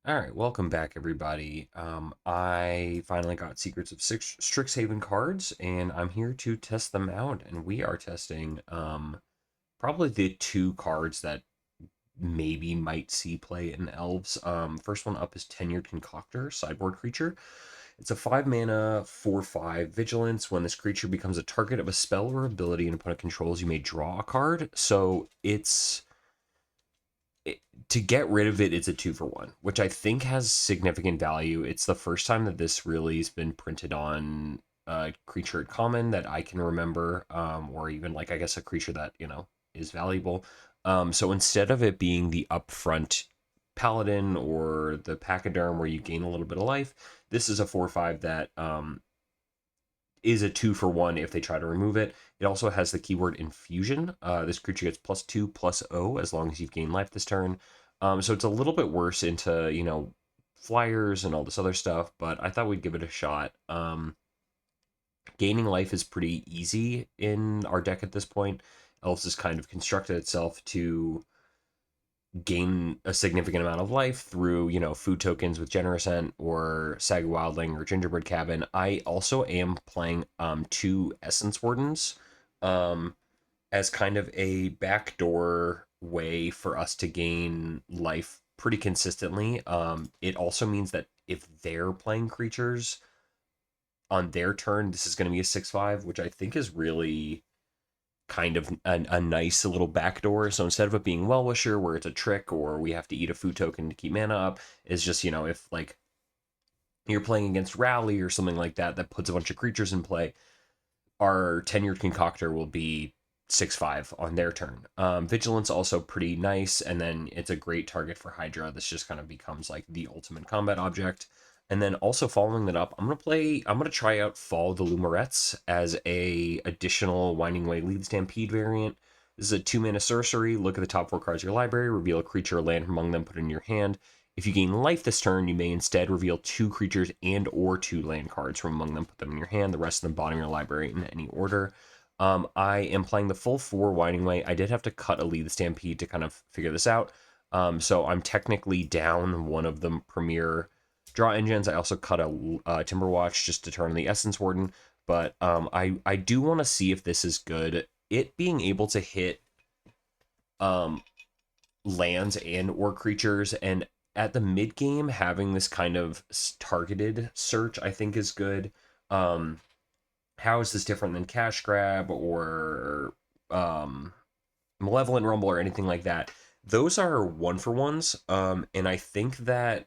All right, welcome back, everybody. I finally got Secrets of Strixhaven cards, and I'm here to test them out. And we are testing probably the two cards that maybe might see play in Elves. First one up is Tenured Concocter, sideboard creature. It's a 5 mana, 4/5 vigilance. When this creature becomes a target of a spell or ability an opponent controls, you may draw a card. So to get rid of it's a 2-for-1, which I think has significant value. It's the first time that this really has been printed on a creature at common that I can remember, or even like I guess a creature that is valuable. So instead of it being the upfront paladin or the pachyderm where you gain a little bit of life, this is a 4/5 that is a 2-for-1 if they try to remove it. It also has the keyword infusion. This creature gets +2/+0 as long as you've gained life this turn. So it's a little bit worse into, flyers and all this other stuff, but I thought we'd give it a shot. Gaining life is pretty easy in our deck at this point. Elves has kind of constructed itself to gain a significant amount of life through, food tokens with Generosent or Saga Wildling or Gingerbread Cabin. I also am playing two Essence Wardens um, as kind of a backdoor way for us to gain life pretty consistently. It also means that if they're playing creatures on their turn, this is going to be a 6/5, which I think is really kind of a nice little backdoor. So instead of it being Well Wisher, where it's a trick or we have to eat a food token to keep mana up, it's just, if like you're playing against Rally or something like that, that puts a bunch of creatures in play, our Tenured Concocter will be 6/5 on their turn. Vigilance also pretty nice, and then it's a great target for Hydra. This just kind of becomes like the ultimate combat object. And then also following that up, I'm gonna try out Fall of the Lumarettes as a additional Winding Way Lead Stampede variant. This is a 2 mana sorcery. Look at the top 4 cards of your library, reveal a creature or land from among them, put it in your hand. If you gain life this turn, you may instead reveal 2 creatures and or 2 land cards from among them, put them in your hand, the rest of them bottom of your library in any order. I am playing the full 4 Winding Way. I did have to cut a Lead the Stampede to kind of figure this out. So I'm technically down one of the premier draw engines. I also cut a Timberwatch just to turn on the Essence Warden. But I do want to see if this is good. It being able to hit um, lands and or creatures, and at the mid game having this kind of targeted search I think is good. How is this different than Cash Grab or um Malevolent Rumble or anything like that? Those are 1-for-1s, and I think that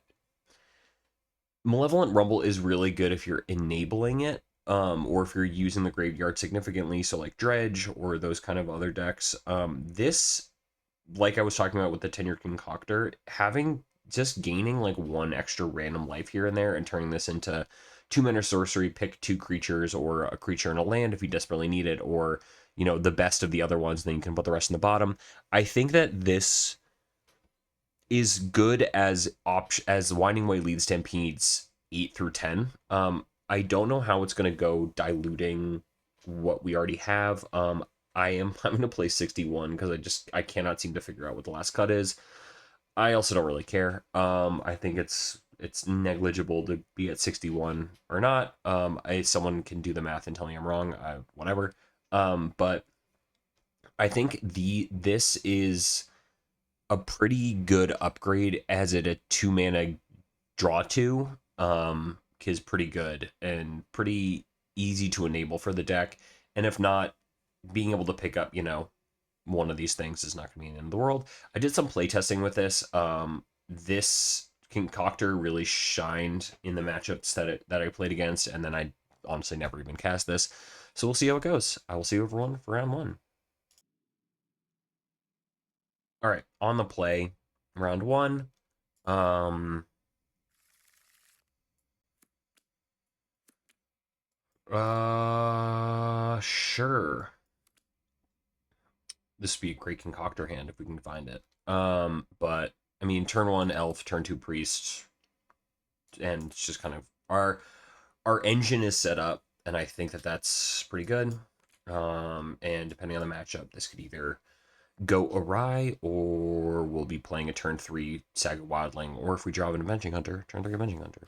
Malevolent Rumble is really good if you're enabling it, or if you're using the graveyard significantly, so like Dredge or those kind of other decks. This, like I was talking about with the Tenure Concoctor, having just gaining like one extra random life here and there and turning this into 2 mana sorcery, pick 2 creatures or a creature in a land if you desperately need it, or the best of the other ones, then you can put the rest in the bottom. I think that this is good as as Winding Way leads Stampedes 8 through 10. I don't know how it's going to go diluting what we already have. I'm going to play 61 because I cannot seem to figure out what the last cut is. I also don't really care. I think it's negligible to be at 61 or not. Someone can do the math and tell me I'm wrong. Whatever. But I think this is a pretty good upgrade as it a 2 mana draw to is pretty good and pretty easy to enable for the deck. And if not, being able to pick up, one of these things is not going to be the end of the world. I did some playtesting with this. This concoctor really shined in the matchups that I played against, and then I honestly never even cast this. So we'll see how it goes. I will see everyone for round one. All right, on the play, round one. Um, sure. This would be a great concoctor hand if we can find it. But I mean, turn one elf, turn two priest, and it's just kind of our engine is set up, and I think that that's pretty good. And depending on the matchup, this could either go awry, or we'll be playing a turn 3 Saga Wildling, or if we draw an Avenging Hunter, turn 3 Avenging Hunter.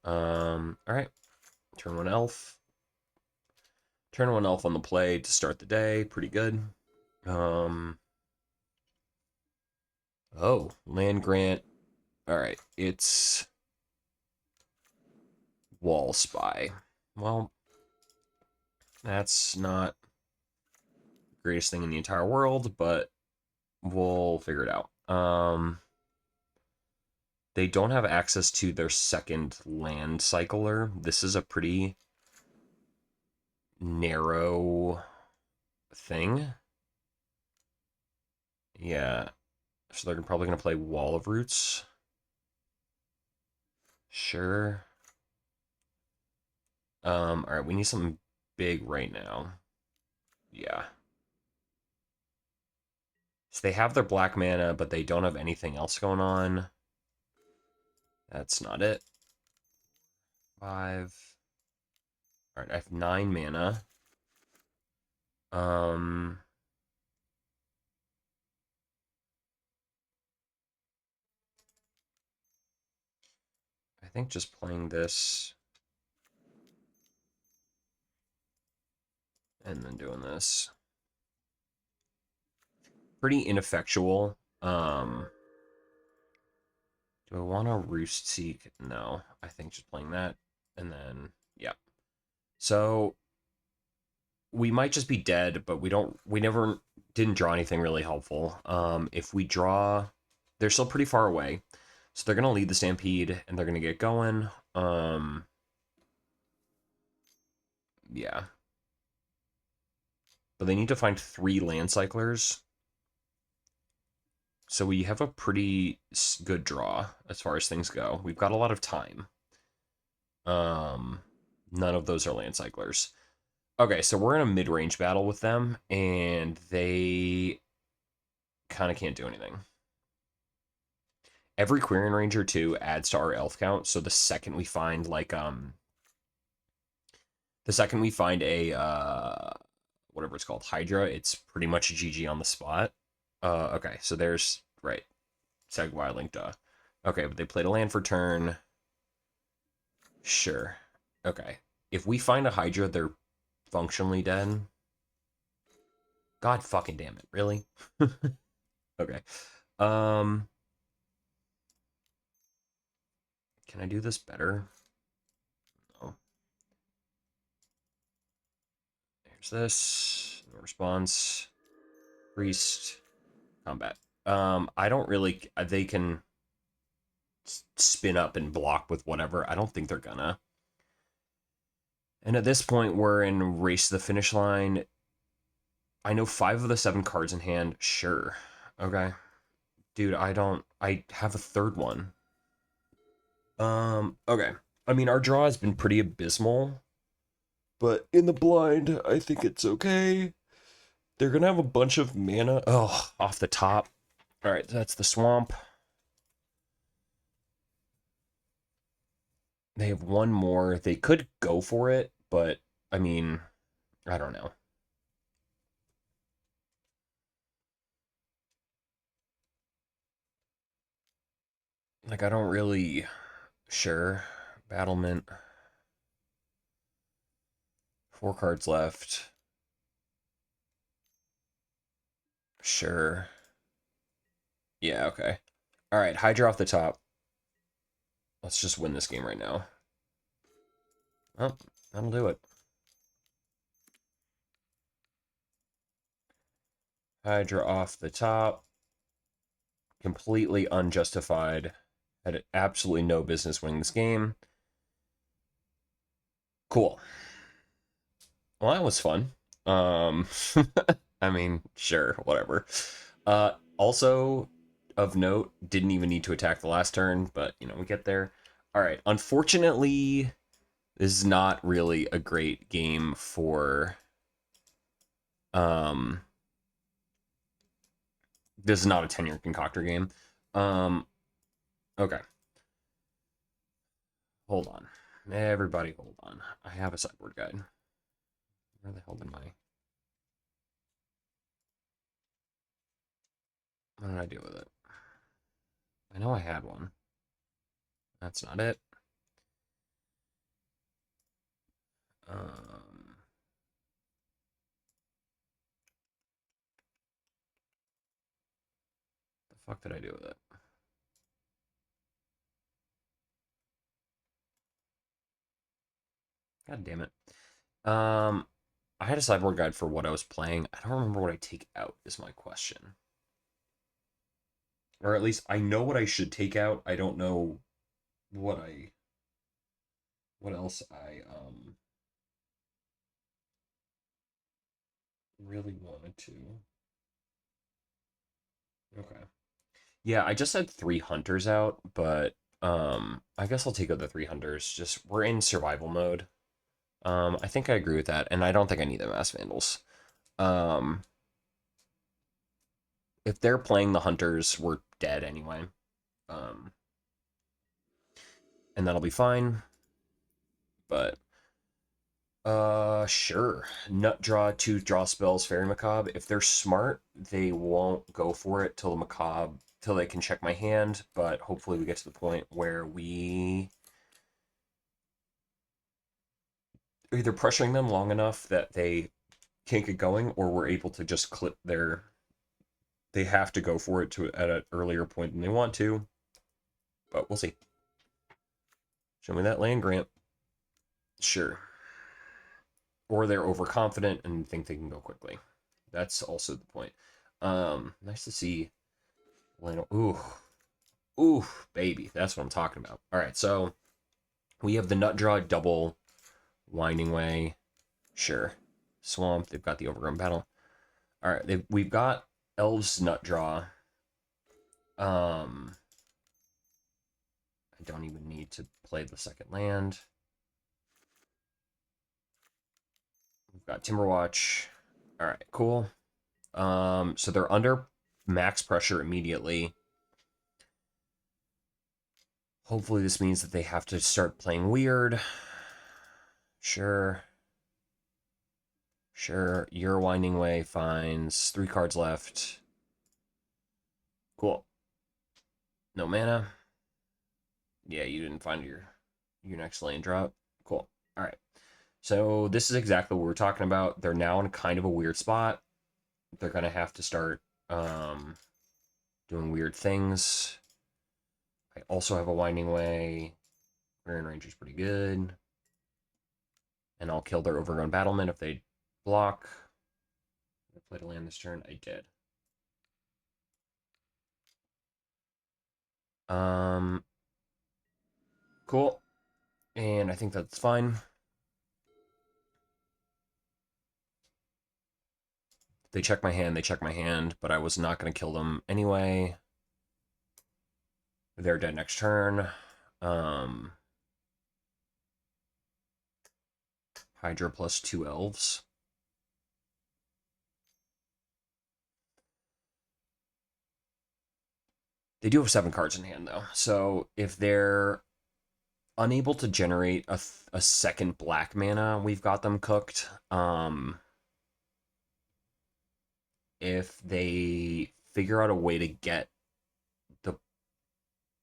Alright. Turn 1 Elf. Turn 1 Elf on the play to start the day. Pretty good. Oh, land grant. Alright, it's Wall Spy. Well, that's not the greatest thing in the entire world, but we'll figure it out. They don't have access to their second land cycler. This is a pretty narrow thing. Yeah. So they're probably going to play Wall of Roots. Sure. Alright, we need something big right now. Yeah. So they have their black mana, but they don't have anything else going on. That's not it. 5. Alright, I have 9 mana. I think just playing this and then doing this. Pretty ineffectual. Do I want to Roost Seek? No. I think just playing that. And then, yeah. So, we might just be dead, but we never didn't draw anything really helpful. If we draw, they're still pretty far away. So they're going to lead the Stampede, and they're going to get going. Yeah. But they need to find 3 land cyclers. So we have a pretty good draw as far as things go. We've got a lot of time. None of those are land cyclers. Okay, so we're in a mid-range battle with them, and they kind of can't do anything. Every Quirion Ranger, too, adds to our elf count, so the second we find, like, the second we find a, whatever it's called, Hydra, it's pretty much a GG on the spot. Okay, so there's, right, Seg Wildling, duh. Okay, but they played a land for turn. Sure. Okay. If we find a Hydra, they're functionally dead. God fucking damn it. Really? Okay. Can I do this better? No. There's this. No response. Priest. Combat. I don't really... They can spin up and block with whatever. I don't think they're gonna. And at this point, we're in race to the finish line. I know 5 of the 7 cards in hand. Sure. Okay. Dude, I have a third one. Okay. I mean, our draw has been pretty abysmal, but in the blind, I think it's okay. They're gonna have a bunch of mana. Oh, off the top. All right, that's the swamp. They have one more. They could go for it, but I mean, I don't know. Like, I don't really. Sure. Battlement. 4 cards left. Sure. Yeah, okay. All right, Hydra off the top. Let's just win this game right now. Oh, that'll do it. Hydra off the top. Completely unjustified. Had absolutely no business winning this game. Cool. Well, that was fun. Um, I mean, sure, whatever. Also, of note, didn't even need to attack the last turn, but, you know, we get there. All right, unfortunately, this is not really a great game for... This is not a Tenured Concocter game. Okay. Hold on. Everybody hold on. I have a sideboard guide. Where the hell did my... What did I do with it? I know I had one. That's not it. Um, the fuck did I do with it? God damn it. Um, I had a sideboard guide for what I was playing. I don't remember what I take out, is my question. Or at least I know what I should take out. I don't know what I what else I really wanted to. Okay. Yeah, I just had three hunters out, but I guess I'll take out the three hunters. Just we're in survival mode. I think I agree with that, and I don't think I need the mass vandals. Um, if they're playing the hunters, we're dead anyway. Um, and that'll be fine. But sure. Nut draw, two draw spells, Fairy Macabre. If they're smart, they won't go for it till the Macabre, till they can check my hand. But hopefully, we get to the point where we are either pressuring them long enough that they can't get going, or we're able to just clip their. They have to go for it to at an earlier point than they want to. But we'll see. Show me that land grant. Sure. Or they're overconfident and think they can go quickly. That's also the point. Nice to see Lano. Ooh, baby. That's what I'm talking about. All right, so we have the nut draw double, winding way. Sure. Swamp. They've got the overgrown battle. All right, we've got Elves nut draw. I don't even need to play the second land. We've got Timberwatch. All right, cool. So they're under max pressure immediately. Hopefully this means that they have to start playing weird. Sure. Sure. Your Winding Way finds 3 cards left. Cool. No mana. Yeah, you didn't find your next land drop. Cool. All right. So this is exactly what we're talking about. They're now in kind of a weird spot. They're gonna have to start doing weird things. I also have a Winding Way. Iron Ranger's pretty good. And I'll kill their Overgrown Battlement if they block. I played a land this turn. I did. Um, cool. And I think that's fine. They check my hand, they check my hand, but I was not going to kill them anyway. They're dead next turn. Um, Hydra plus 2 elves. They do have 7 cards in hand, though. So if they're unable to generate a second black mana, we've got them cooked. If they figure out a way to get the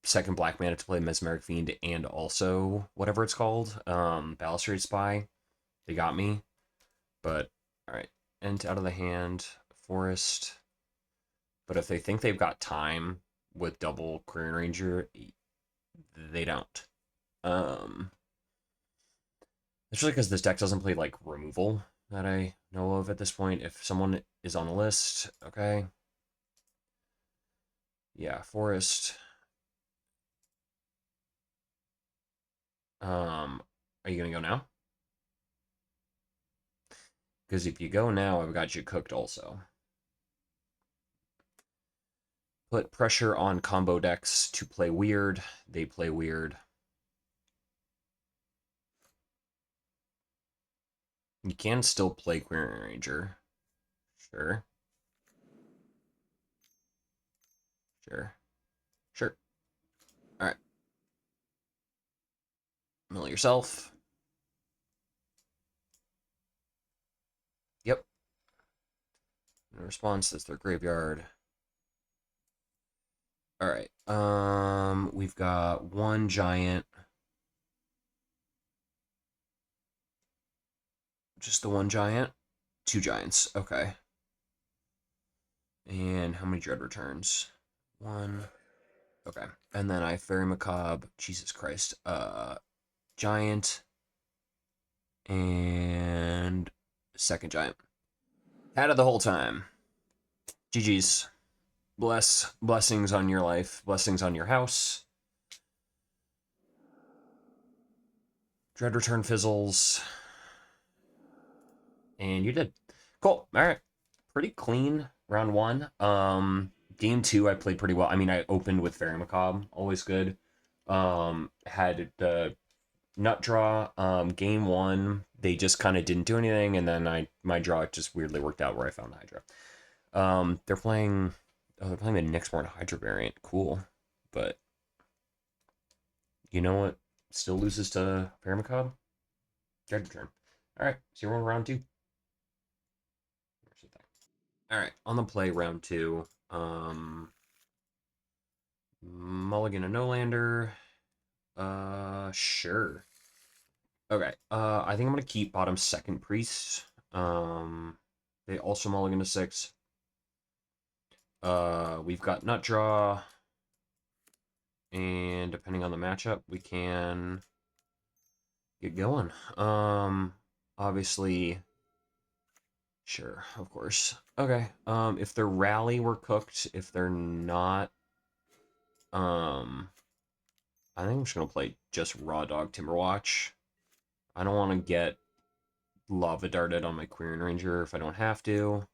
second black mana to play Mesmeric Fiend and also whatever it's called, Balustrade Spy, they got me. But, alright. Ent out of the hand, Forest. But if they think they've got time with double Quirion Ranger, they don't. Especially because this deck doesn't play, like, removal that I know of at this point. If someone is on the list, okay. Yeah, Forest. Are you gonna go now? Because if you go now, I've got you cooked also. Put pressure on combo decks to play weird. They play weird. You can still play Quirion Ranger. Sure. Sure. Sure. Alright. Mill yourself. Yep. In response, that's their graveyard. All right. We've got one giant. Just the one giant? Two giants. Okay. And how many dread returns? One. Okay. And then I fairy macabre. Jesus Christ. Giant and second giant. Had it the whole time. GG's. Blessings on your life. Blessings on your house. Dread return fizzles. And you did. Cool. All right. Pretty clean round one. Game two I played pretty well. I mean, I opened with Fairy Macabre, always good. Had the nut draw. Game one they just kind of didn't do anything, and then my draw just weirdly worked out where I found the Hydra. They're playing. Oh, they're playing the Nyxborn Hydra variant. Cool, but you know what? Still loses to Fairy Macabre. Dread return. All right, so you're on round two. All right, on the play round two. Mulligan and No-Lander. Sure. Okay. I think I'm gonna keep bottom second priest. They also mulligan to six. We've got nut draw, and depending on the matchup, we can get going. Obviously, sure, of course. Okay. If their rally were cooked, if they're not, I think I'm just gonna play just raw dog Timberwatch. I don't want to get lava darted on my Queering Ranger if I don't have to.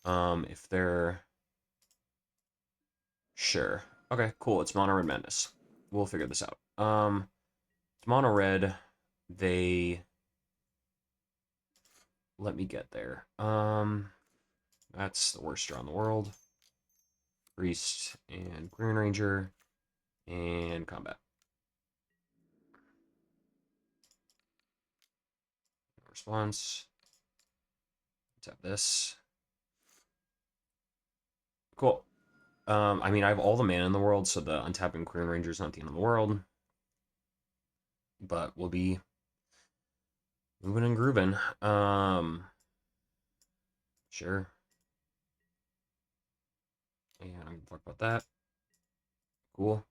If they're sure. Okay, cool. It's mono red madness. We'll figure this out. It's mono red. They let me get there. That's the worst draw in the world. Priest and Queering Ranger and combat. Response. Tap this. Cool. I mean, I have all the mana in the world, so the untapping Queering Ranger is not the end of the world. But we'll be moving and grooving. Sure. And I'm gonna talk about that. Cool.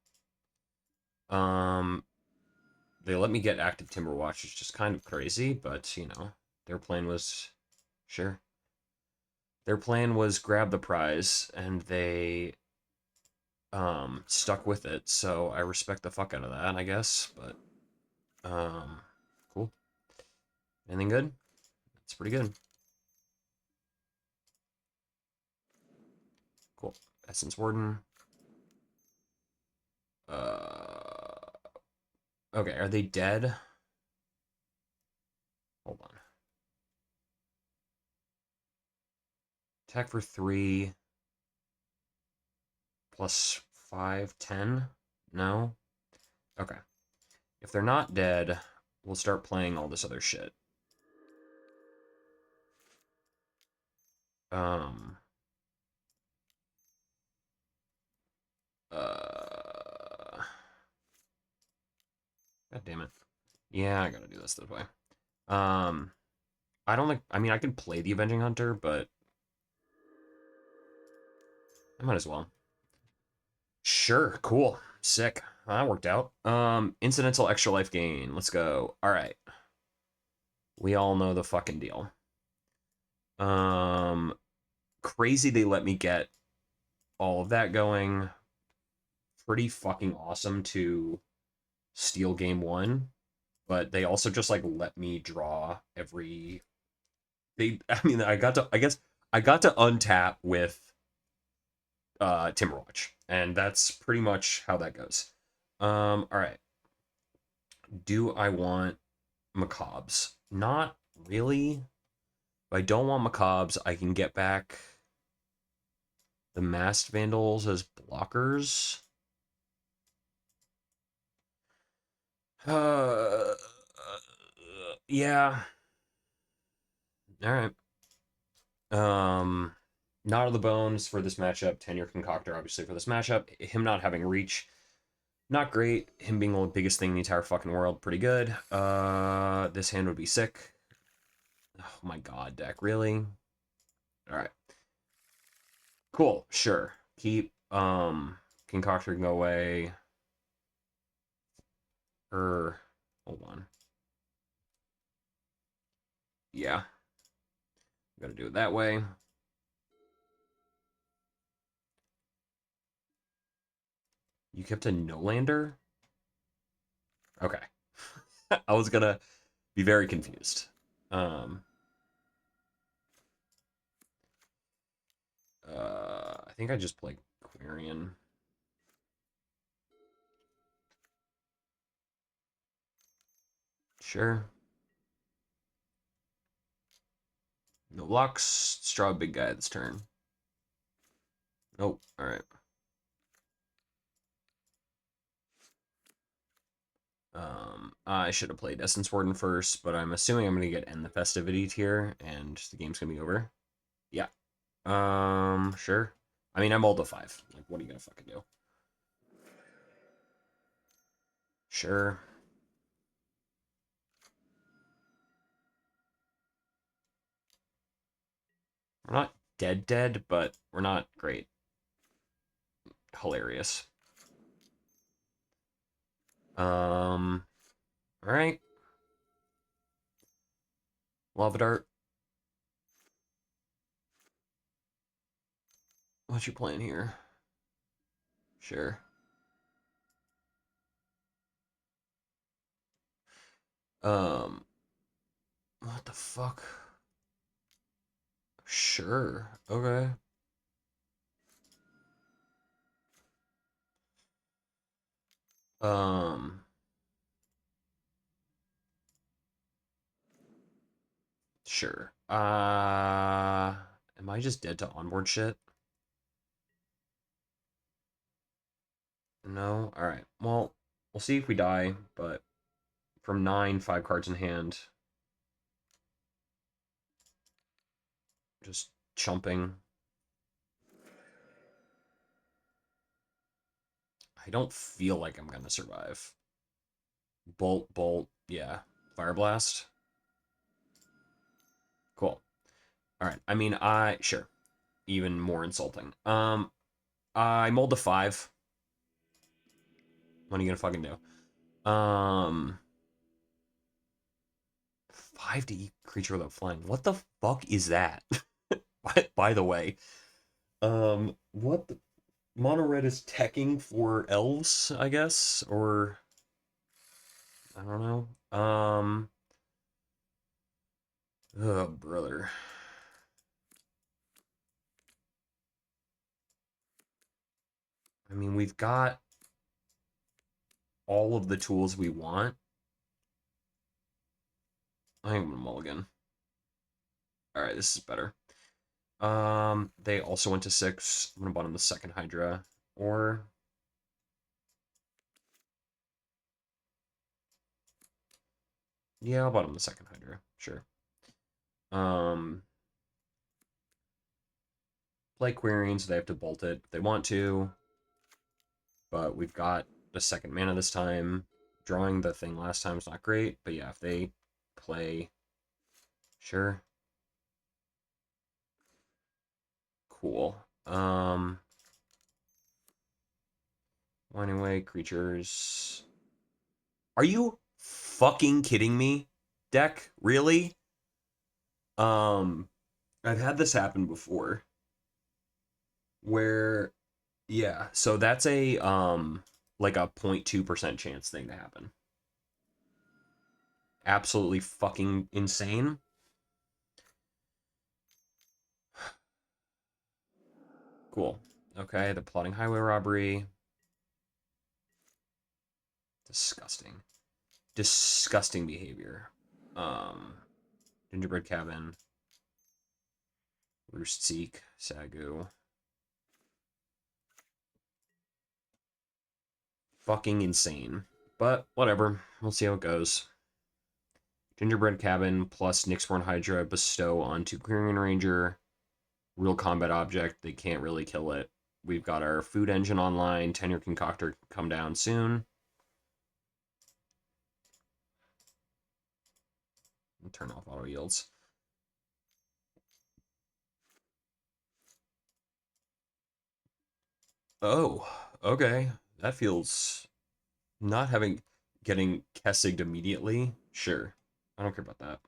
They let me get active Timberwatch, which is just kind of crazy, but you know, their plan was sure. Their plan was grab the prize, and they stuck with it. So I respect the fuck out of that, I guess. But cool. Anything good? That's pretty good. Cool. Essence Warden. Okay, are they dead? Hold on. Attack for 3 plus 5, 10? No? Okay. If they're not dead, we'll start playing all this other shit. Um. God damn it. Yeah, I gotta do this way. I don't think. I mean, I could play the Avenging Hunter, but I might as well. Sure, cool, sick. That worked out. Incidental extra life gain. Let's go. All right. We all know the fucking deal. Um, Crazy they let me get all of that going. Pretty fucking awesome to steal game one, but they also just like let me draw every. I mean, I guess I got to untap with Timberwatch, and that's pretty much how that goes. All right. Do I want Macabres? Not really. If I don't want Macabres, I can get back the Masked Vandals as blockers. Uh, yeah. All right. Um, Not of the Bones for this matchup. Tenured Concoctor, obviously, for this matchup. Him not having reach, not great. Him being the biggest thing in the entire fucking world, pretty good. This hand would be sick. Oh my god, deck, really? Alright. Cool, sure. Keep, Concoctor can go away. Hold on. Yeah. Gotta do it that way. You kept a no-lander? Okay. I was gonna be very confused. Um, I think I just played Quarian. Sure. No blocks. Straw big guy this turn. Nope. All right. I should have played Essence Warden first, but I'm assuming I'm gonna get End the Festivity tier, and the game's gonna be over. Yeah. Sure. I mean, I'm old to 5. Like, what are you gonna fucking do? Sure. We're not dead, but we're not great. Hilarious. All right. Lava Dart. What you playing here? Sure. Um, what the fuck? Sure. Okay. Um, sure. Am I just dead to onboard shit? No? Alright. Well, we'll see if we die, but from 9, 5 cards in hand. Just chumping. I don't feel like I'm gonna survive. Bolt, yeah. Fire Blast. Cool. Alright. I mean, sure. Even more insulting. I mold a 5. What are you gonna fucking do? 5 to eat creature without flying. What the fuck is that? By the way, what the mono red is teching for elves, I guess, or I don't know. Oh brother. I mean, we've got all of the tools we want. I think I'm gonna mulligan. All right, this is better. They also went to 6. I'm gonna bottom the second Hydra, or yeah, I'll bottom the second Hydra. Sure. Um, play Quarian, so they have to bolt it if they want to. But we've got the second mana this time. Drawing the thing last time is not great, but yeah, if they play, sure. Cool. Anyway, creatures. Are you fucking kidding me? Deck? Really? Um, I've had this happen before. Where, yeah, so that's a, like a 0.2% chance thing to happen. Absolutely fucking insane. Cool. Okay, the plotting highway robbery. Disgusting. Disgusting behavior. Um, Gingerbread Cabin. Roost Seek. Sagu. Fucking insane. But whatever. We'll see how it goes. Gingerbread Cabin plus Nyxborn Hydra bestow onto Clearing Ranger. Real combat object. They can't really kill it. We've got our food engine online. Tenured Concocter come down soon. Turn off auto yields. Oh, okay. That feels not having getting Kessigged immediately. Sure. I don't care about that.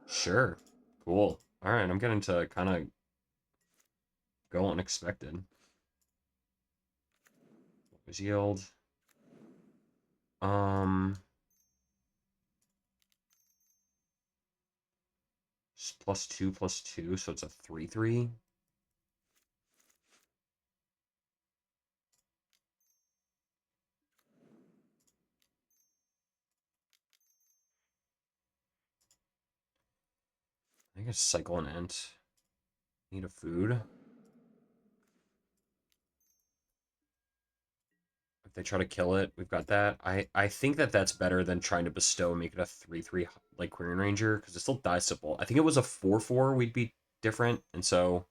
Sure. Cool. All right, I'm getting to kind of go unexpected. What was yield? Um, plus two, so it's a 3/3. I think it's cycle and ent. Need a food. If they try to kill it, we've got that. I think that that's better than trying to bestow and make it a 3/3 like Query Ranger because it still dies simple. I think it was a 4/4. We'd be different, and so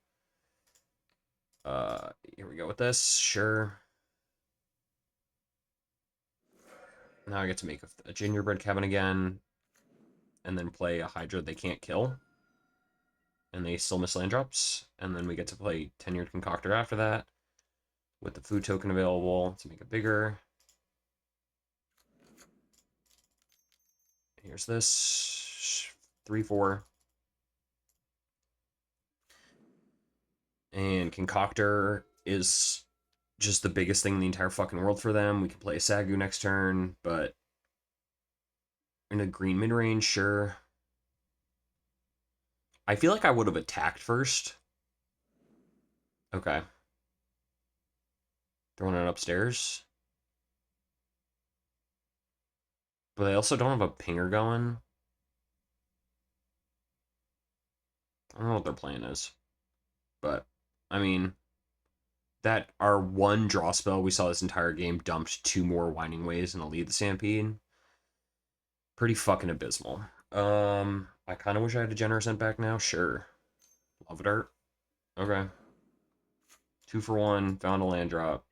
here we go with this. Sure. Now I get to make a gingerbread cabin again, and then play a Hydra they can't kill, and they still miss land drops, and then we get to play Tenured Concoctor after that with the food token available to make it bigger. Here's this 3/4. And Concoctor is just the biggest thing in the entire fucking world for them. We can play a Sagu next turn, but in a green mid range, sure. I feel like I would have attacked first. Okay. Throwing it upstairs. But they also don't have a pinger going. I don't know what their plan is. But, I mean, that our one draw spell we saw this entire game dumped two more Winding Ways and a lead the Stampede. Pretty fucking abysmal. I kind of wish I had a Generous End back now. Sure. Love it art. Okay. 2 for 1. Found a land drop.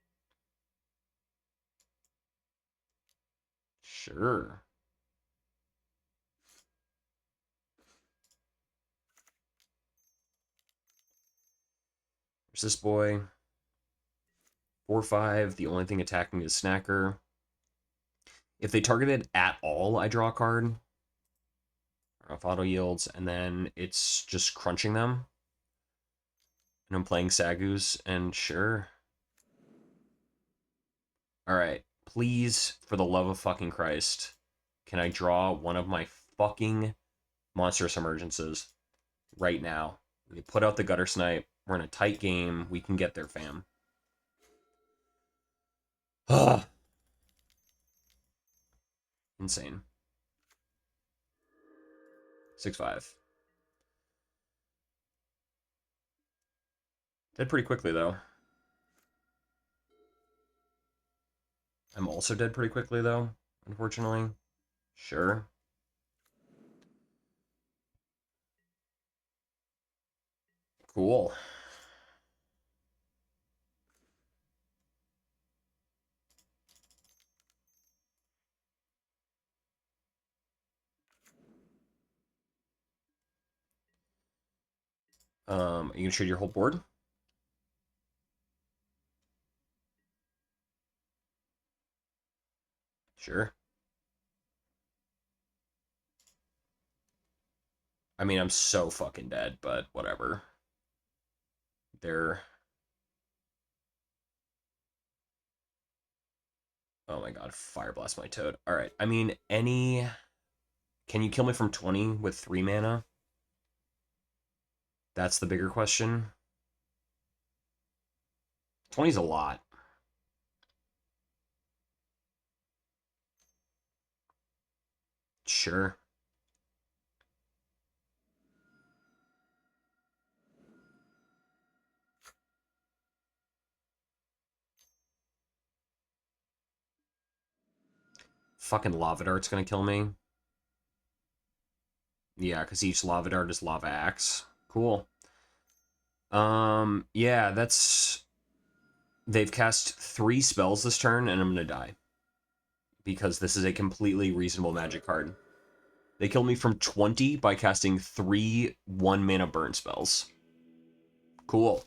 Sure. There's this boy. 4/5. The only thing attacking is Snacker. If they target it at all, I draw a card. Off auto yields, and then it's just crunching them. And I'm playing Sagus, and sure. Alright. Please, for the love of fucking Christ, can I draw one of my fucking monstrous emergences right now? We put out the gutter snipe. We're in a tight game. We can get there, fam. Ugh. Insane. 6/5. Dead pretty quickly, though. I'm also dead pretty quickly, though, unfortunately. Sure. Cool. Are you gonna trade your whole board? Sure. I mean, I'm so fucking dead, but whatever. They're... Oh my god, Fire Blast my Toad. Alright, I mean, any... Can you kill me from 20 with 3 mana? That's the bigger question. 20's a lot. Sure. Fucking Lava Dart's gonna kill me. Yeah, because each lava dart is lava axe. Cool. Yeah, that's... They've cast 3 spells this turn, and I'm gonna die. Because this is a completely reasonable magic card. They killed me from 20 by casting 3 1-mana burn spells. Cool.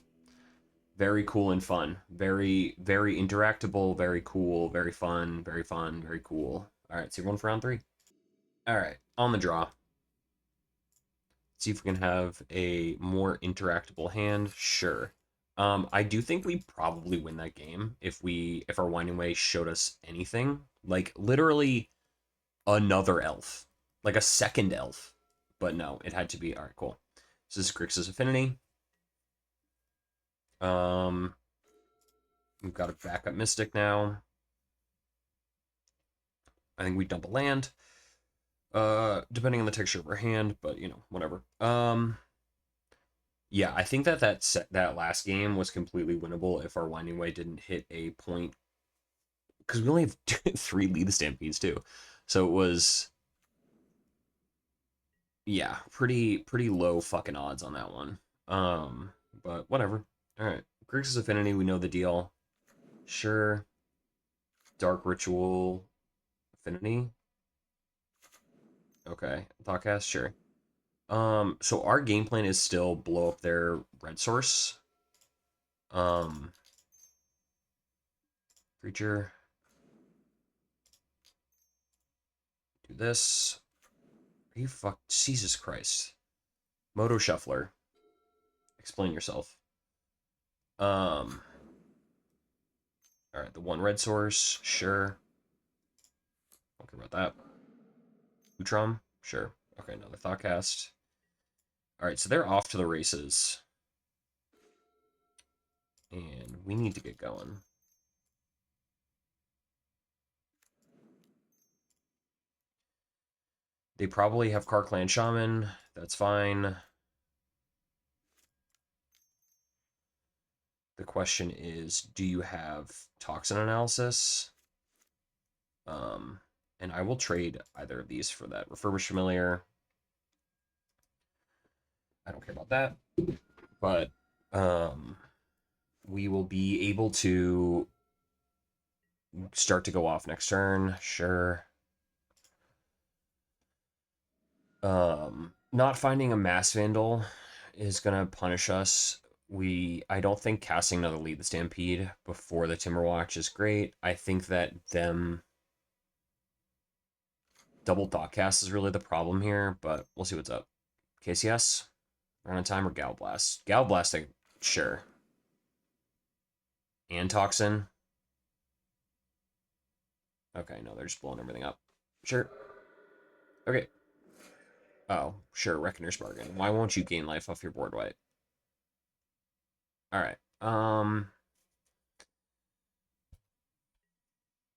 Very cool and fun. Very, very interactable, very cool, very fun, very cool. Alright, so you're going for round 3. Alright, on the draw. See if we can have a more interactable hand. Sure. I do think we probably win that game if our Winding Way showed us anything. Like literally another elf. Like a second elf. But no, it had to be alright, cool. So this is Grixis Affinity. We've got a backup Mystic now. I think we dump a land. Depending on the texture of our hand, but you know, whatever. Yeah, I think that last game was completely winnable if our Winding Way didn't hit a point, because we only have 3 Lead the Stampedes too, so it was, yeah, pretty low fucking odds on that one. But whatever. All right, Grixis Affinity, we know the deal. Sure. Dark Ritual Affinity. Okay, Thoughtcast, sure. So our game plan is still blow up their red source. Creature. Do this. Are you Jesus Christ. Moto Shuffler. Explain yourself. Alright, the 1 red source, sure. Don't care about that. Utrom, sure. Okay, another Thoughtcast. Alright, so they're off to the races. And we need to get going. They probably have Karkland Shaman. That's fine. The question is, do you have Toxin Analysis? And I will trade either of these for that. Refurbished Familiar. I don't care about that. But we will be able to start to go off next turn. Sure. Not finding a Mass Vandal is gonna punish us. I don't think casting another Lead the Stampede before the Timberwatch is great. I think that them double Thoughtcast is really the problem here, but we'll see what's up. KCS? Run on time or Gal Blast? Gal Blast, sure. And Toxin? Okay, no, they're just blowing everything up. Sure. Okay. Oh, sure, Reckoner's Bargain. Why won't you gain life off your board white? Alright.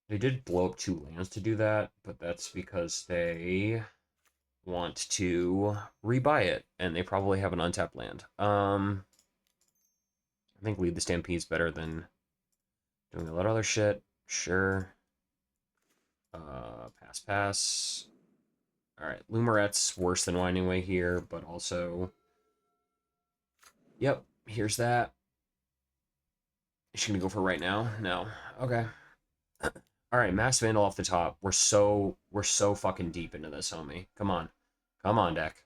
They did blow up 2 lands to do that, but that's because they want to rebuy it, and they probably have an untapped land. I think Lead the Stampede's better than doing a lot of other shit. Sure. Pass. Alright, Lumerette's worse than Winding Way here, but also... Yep, here's that. Is she gonna go for right now? No. Okay. Alright, Mass Vandal off the top. We're so fucking deep into this, homie. Come on. Come on, deck.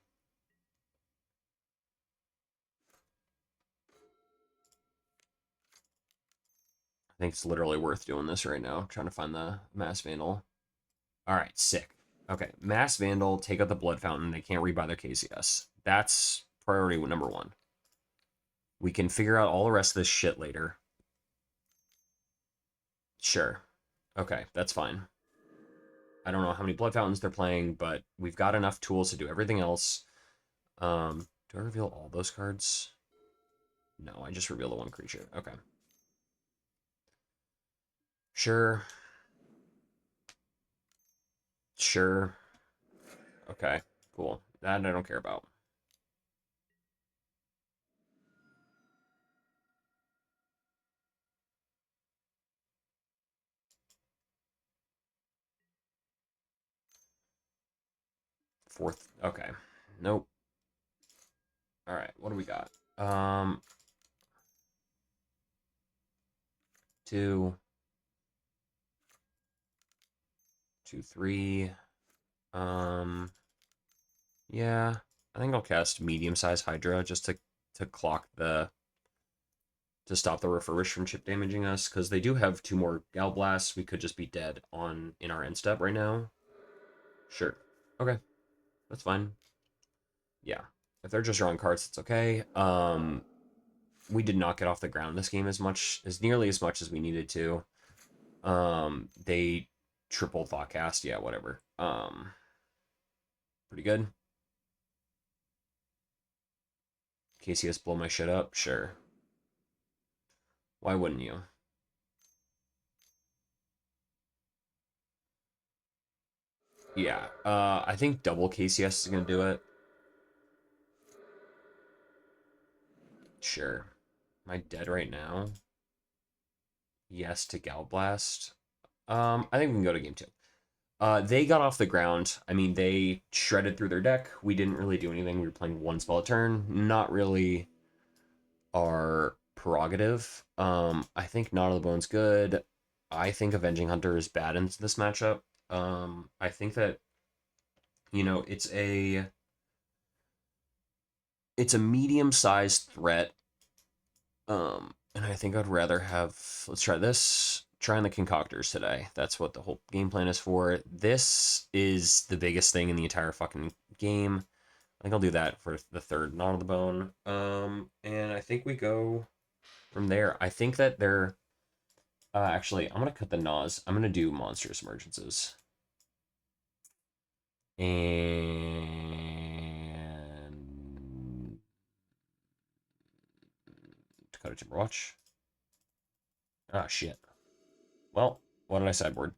I think it's literally worth doing this right now. I'm trying to find the Mass Vandal. Alright, sick. Okay, Mass Vandal, take out the Blood Fountain. They can't rebuy their KCS. That's priority number 1. We can figure out all the rest of this shit later. Sure. Okay, that's fine. I don't know how many Blood Fountains they're playing, but we've got enough tools to do everything else. Do I reveal all those cards? No, I just reveal the 1 creature. Okay. Sure. Sure. Okay, cool. That I don't care about. Fourth. Okay. Nope. All right, what do we got? Um, 2, 2, 3. Um, yeah, I think I'll cast medium-sized Hydra just to clock the to stop the refurbish from chip damaging us, because they do have 2 more Gal Blasts. We could just be dead on in our end step right now. Sure. Okay, that's fine. Yeah, if they're just drawing cards, it's okay. We did not get off the ground this game as nearly as much as we needed to. They triple Thoughtcast, yeah, whatever. Pretty good. KCS blow my shit up, sure. Why wouldn't you? Yeah, I think double KCS is gonna do it. Sure. Am I dead right now? Yes to Galblast. I think we can go to game 2. They got off the ground. I mean, they shredded through their deck. We didn't really do anything. We were playing 1 spell a turn. Not really our prerogative. I think Knot of the Bone's good. I think Avenging Hunter is bad in this matchup. I think that it's a medium-sized threat. And I think I'd rather have. Let's try this. Trying the concoctors today. That's what the whole game plan is for. This is the biggest thing in the entire fucking game. I think I'll do that for the third Knot of the Bone. And I think we go from there. I think that they're actually, I'm gonna cut the Nas. I'm gonna do monstrous emergences. And Dakota Timberwatch. Ah shit. Well, what did I sideboard?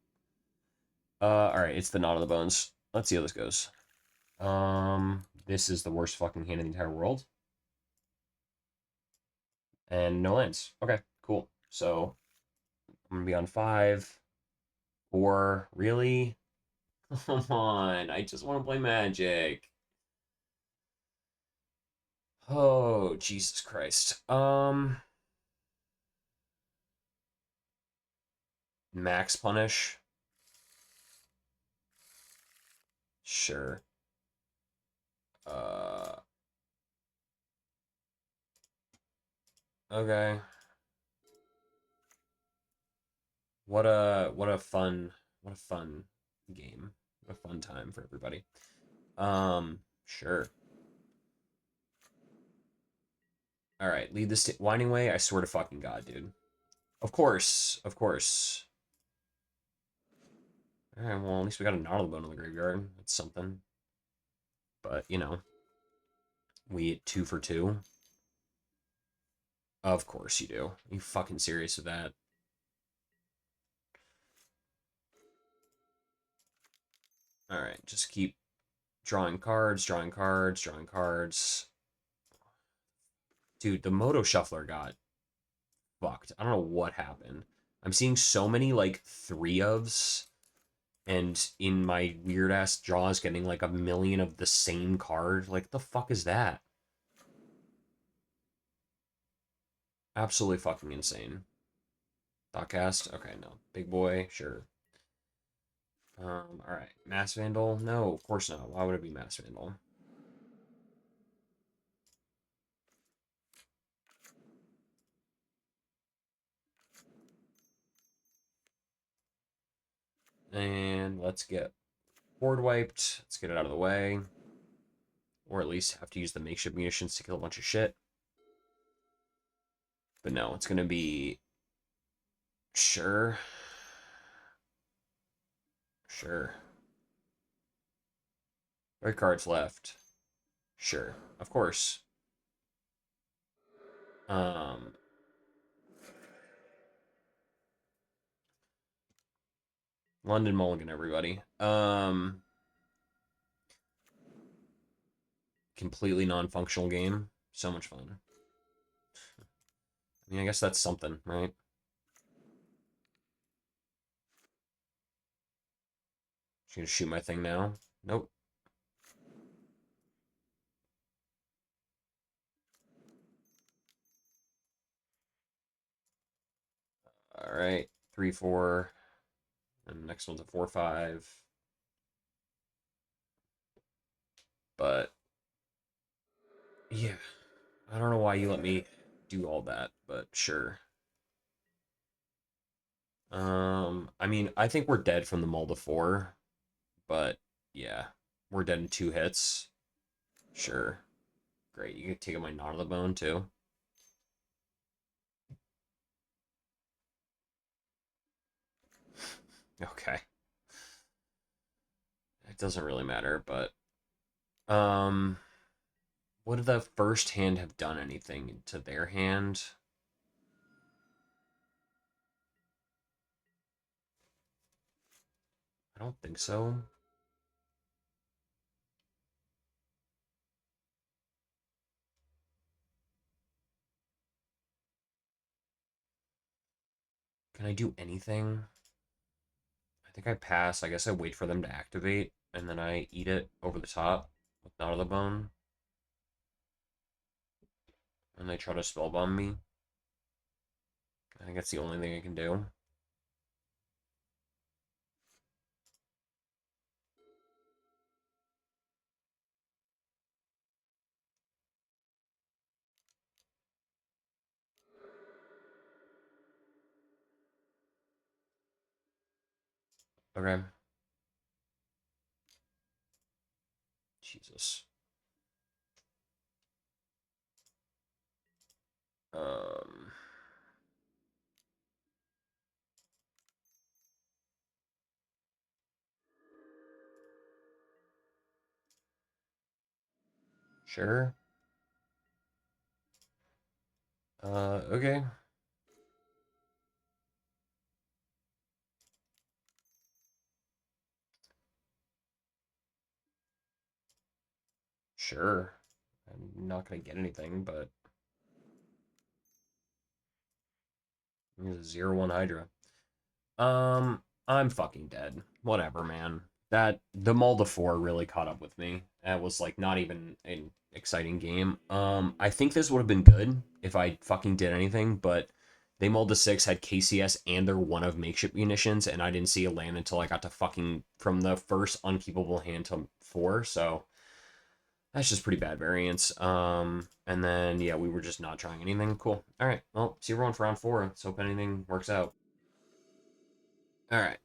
Alright, it's the Knot of the Bones. Let's see how this goes. This is the worst fucking hand in the entire world. And no lands. Okay, cool. So I'm gonna be on 5. 4. Really? Come on. I just want to play Magic. Oh, Jesus Christ. Max Punish. Sure. Uh, okay. What a fun game. What a fun time for everybody. Sure. All right, lead this winding way. I swear to fucking God, dude. Of course, of course. All right, well, at least we got a Gnarly Bone in the graveyard. That's something. But, we hit 2 for 2. Of course you do. Are you fucking serious with that? All right, just keep drawing cards, drawing cards, drawing cards. Dude, the Moto Shuffler got fucked. I don't know what happened. I'm seeing so many, like, 3-ofs, and in my weird-ass draws getting, like, a million of the same card. Like, the fuck is that? Absolutely fucking insane. Thoughtcast? Okay, no. Big boy? Sure. Alright. Mass Vandal? No, of course not. Why would it be Mass Vandal? And let's get board wiped. Let's get it out of the way. Or at least have to use the makeshift munitions to kill a bunch of shit. But no, it's gonna be... Sure. Sure. 3 cards left. Sure. Of course. Um... London Mulligan, everybody. Completely non-functional game. So much fun. I mean, I guess that's something, right? She's gonna shoot my thing now. Nope. All right, 3/4, and the next one's a 4/5. But yeah, I don't know why you let me do all that, but sure. I mean, I think we're dead from the Mull to 4, but yeah, we're dead in 2 hits. Sure. Great. You can take my Knot of the Bone too. Okay. It doesn't really matter, but would the first hand have done anything to their hand? I don't think so. Can I do anything? I think I pass. I guess I wait for them to activate, and then I eat it over the top with Knot of the Bone, and they try to spellbomb me. I think that's the only thing I can do. Okay. Jesus. Um, sure. Okay. Sure. I'm not gonna get anything, but it's a 0/1 Hydra. I'm fucking dead. Whatever, man. That the Molda 4 really caught up with me. That was like not even an exciting game. I think this would have been good if I fucking did anything, but they Molda 6 had KCS and their one of makeshift munitions, and I didn't see a land until I got to fucking from the first unkeepable hand to 4, so that's just pretty bad variance. And then yeah, we were just not trying anything. Cool. All right. Well, see everyone for round 4. Let's hope anything works out. All right.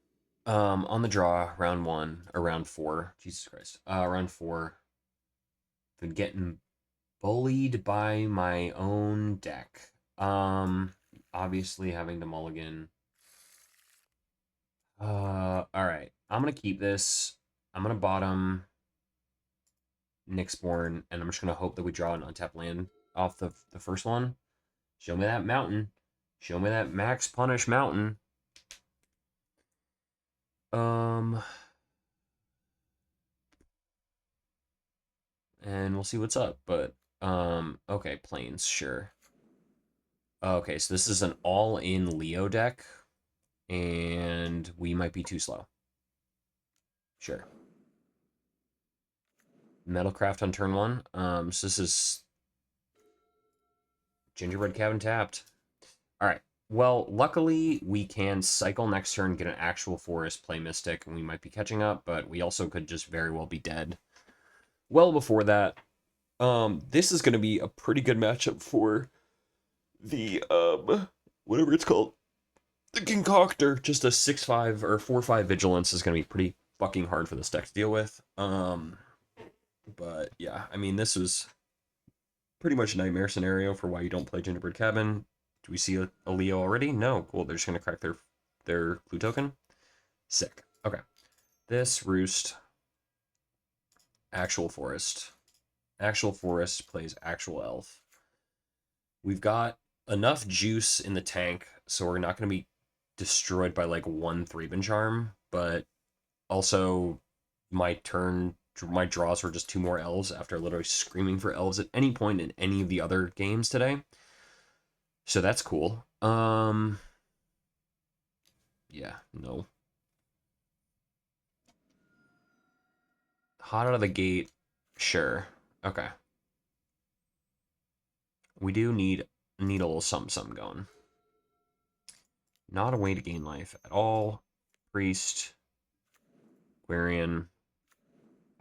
On the draw, round 1 or round 4. Jesus Christ. Round 4. Been getting bullied by my own deck. Obviously having to mulligan. All right. I'm gonna keep this. I'm gonna bottom Nyxborn, and I'm just gonna hope that we draw an untapped land off the first one. Show me that mountain. Show me that max punish mountain. Um, and we'll see what's up. But okay, planes, sure. Okay, so this is an all-in Leo deck, and we might be too slow. Sure. Metalcraft on turn 1. So this is Gingerbread Cabin tapped. All right. Well, luckily we can cycle next turn, get an actual forest, play Mystic, and we might be catching up, but we also could just very well be dead. Well before that, this is going to be a pretty good matchup for the whatever it's called, the Concoter. Just a 6/5 or 4/5 vigilance is going to be pretty fucking hard for this deck to deal with. But yeah, I mean this was pretty much a nightmare scenario for why you don't play Gingerbread Cabin. Do we see a Leo already? No. Cool. They're just going to crack their clue token. Sick. Okay. This roost, actual forest. Actual forest plays actual elf. We've got enough juice in the tank, so we're not going to be destroyed by like one Thraben charm, but also my draws were just 2 more elves after literally screaming for elves at any point in any of the other games today. So that's cool. Yeah, no. Hot out of the gate, sure. Okay. We do need a little something going. Not a way to gain life at all. Priest. Quarian.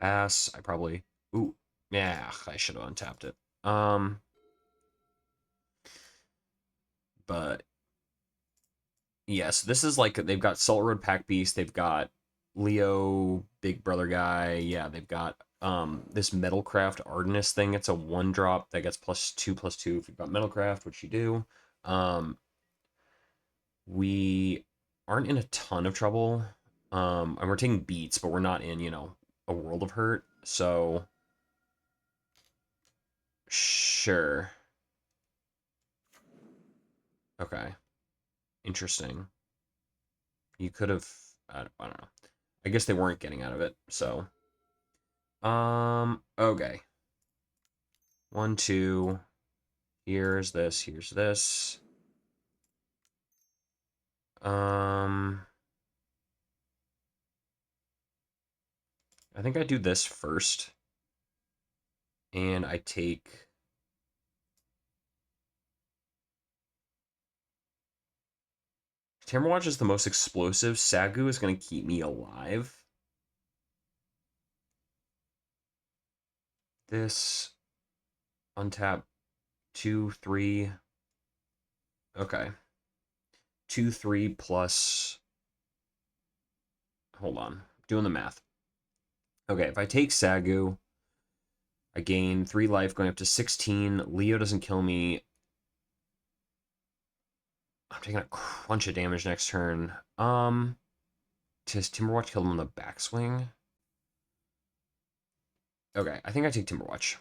Ass. I probably... Ooh. Yeah, I should have untapped it. But yes, this is like they've got Salt Road Pack Beast, they've got Leo Big Brother guy, yeah, they've got this Metalcraft Ardenist thing. It's a 1-drop that gets +2/+2 if you've got Metalcraft, which you do. We aren't in a ton of trouble. And we're taking beats, but we're not in, a world of hurt. So sure. Okay. Interesting. You could have I don't know. I guess they weren't getting out of it, so okay. 1, 2. Here's this, here's this. I think I do this first. And I take... Timberwatch is the most explosive. Sagu is going to keep me alive. This... Untap 2, 3. Okay. 2, 3 plus... Hold on. Doing the math. Okay, if I take Sagu, I gain 3 life, going up to 16. Leo doesn't kill me. I'm taking a crunch of damage next turn. Does Timberwatch kill him on the backswing? Okay, I think I take Timberwatch.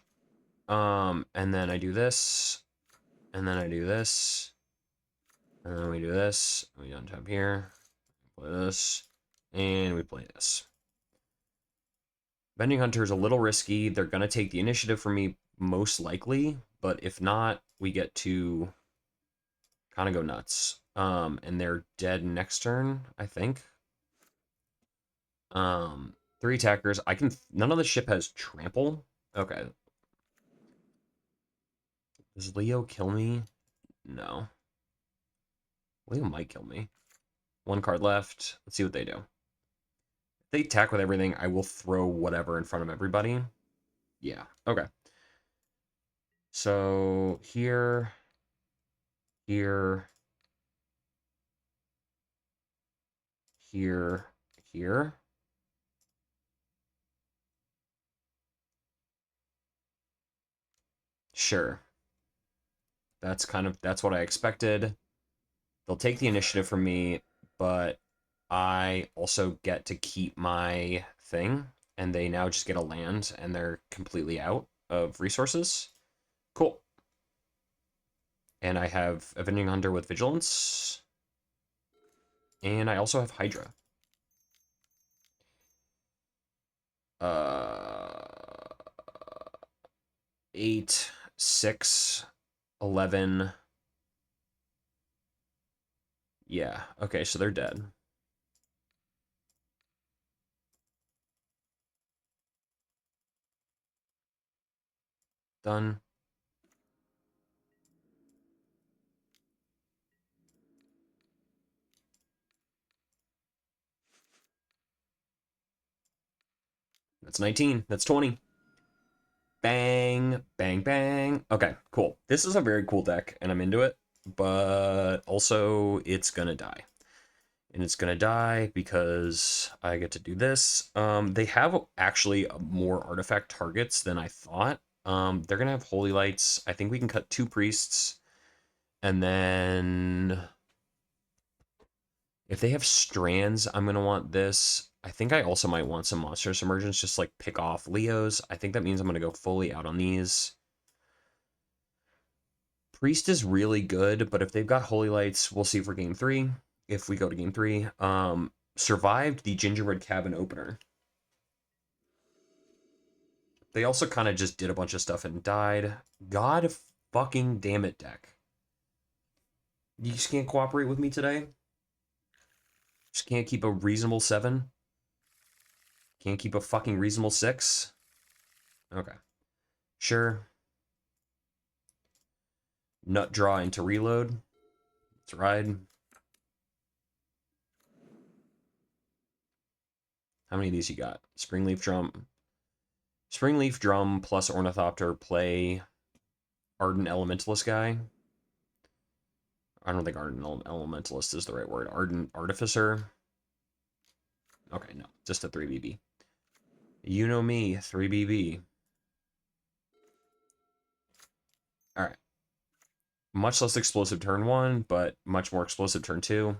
And then I do this. And then I do this. And then we do this. We untap here. Play this. And we play this. Bending Hunter is a little risky. They're going to take the initiative from me, most likely. But if not, we get to kind of go nuts. And they're dead next turn, I think. 3 attackers. None of the ship has trample. Okay. Does Leo kill me? No. Leo might kill me. 1 card left. Let's see what they do. If they attack with everything, I will throw whatever in front of everybody. Yeah. Okay. So here, here, here, here. Sure. That's what I expected. They'll take the initiative from me, but I also get to keep my thing, and they now just get a land, and they're completely out of resources. Cool. And I have Avenging Hunter with Vigilance. And I also have Hydra. 8, 6, 11. Yeah, okay, so they're dead. Done. That's 19. That's 20. Bang, bang, bang. Okay, cool. This is a very cool deck, and I'm into it, but also it's gonna die. And it's gonna die because I get to do this. They have actually more artifact targets than I thought. They're gonna have Holy Lights. I think we can cut 2 priests. And then if they have strands, I'm gonna want this. I think I also might want some Monstrous Emergence, just like pick off Leos. I think that means I'm gonna go fully out on these. Priest is really good, but if they've got Holy Lights, we'll see for game 3. If we go to game 3. Survived the Gingerbread Cabin opener. They also kind of just did a bunch of stuff and died. God fucking damn it, deck. You just can't cooperate with me today? Just can't keep a reasonable 7? Can't keep a fucking reasonable 6? Okay. Sure. Nut draw into reload. Let's ride. How many of these you got? Springleaf Drum. Springleaf Drum plus Ornithopter, play Ardent Elementalist guy. I don't think Ardent Elementalist is the right word. Ardent Artificer. Okay, no. Just a 3BB. You know me, 3BB. Alright. Much less explosive turn 1, but much more explosive turn 2.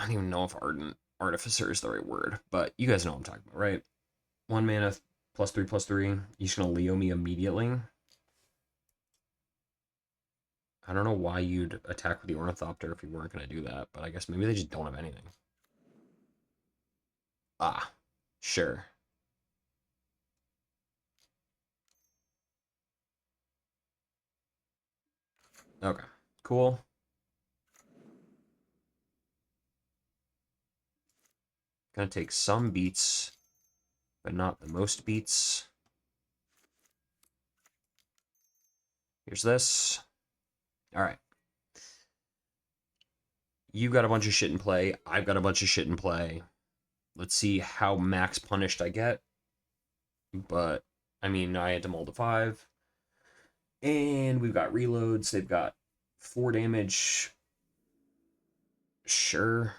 I don't even know if Ardent Artificer is the right word, but you guys know what I'm talking about, right? 1 mana, +3/+3. You're just gonna Leo me immediately. I don't know why you'd attack with the Ornithopter if you weren't gonna do that, but I guess maybe they just don't have anything. Ah, sure. Okay, cool. Gonna take some beats, but not the most beats. Here's this. All right. You got a bunch of shit in play. I've got a bunch of shit in play. Let's see how max punished I get. But, I mean, I had to mull to 5. And we've got reloads. They've got 4 damage. Sure.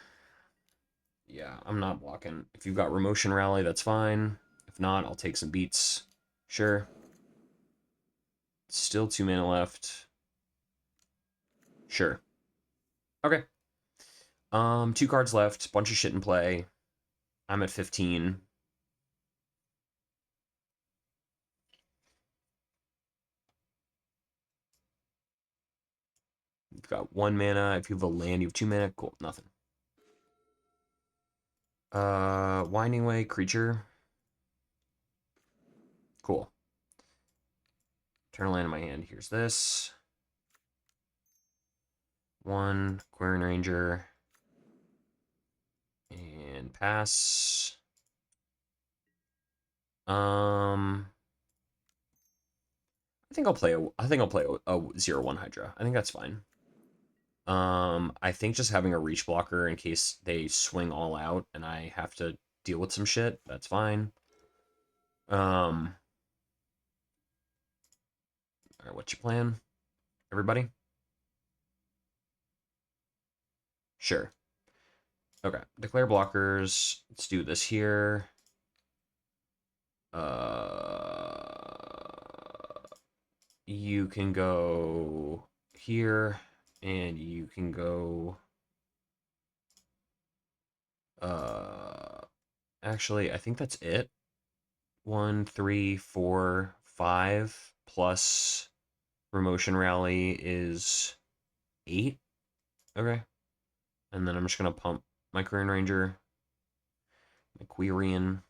Yeah, I'm not blocking. If you've got Remotion Rally, that's fine. If not, I'll take some beats. Sure. Still 2 mana left. Sure. Okay. 2 cards left. Bunch of shit in play. I'm at 15. You've got 1 mana. If you have a land, you have 2 mana. Cool. Nothing. Winding Way, creature. Cool. Turn a land in my hand. Here's this. 1, Quirion Ranger. And pass. I think I'll play a 0/1 Hydra. I think that's fine. I think just having a reach blocker in case they swing all out and I have to deal with some shit, that's fine. Alright, what's your plan, everybody? Sure. Okay, declare blockers. Let's do this here. You can go here, and you can go... Actually, I think that's it. 1, 3, 4, 5, plus Remotion Rally is 8. Okay. And then I'm just going to pump my Quirion Ranger, my Quirion.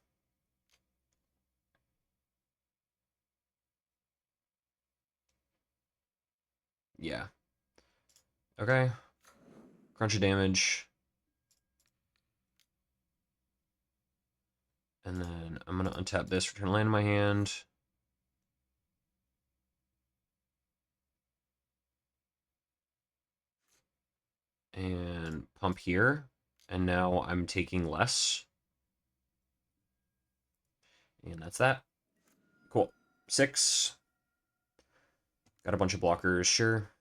Yeah. Okay. Crunch of damage. And then I'm going to untap this, return land in my hand. And pump here. And now I'm taking less. And that's that. Cool. 6. Got a bunch of blockers, sure.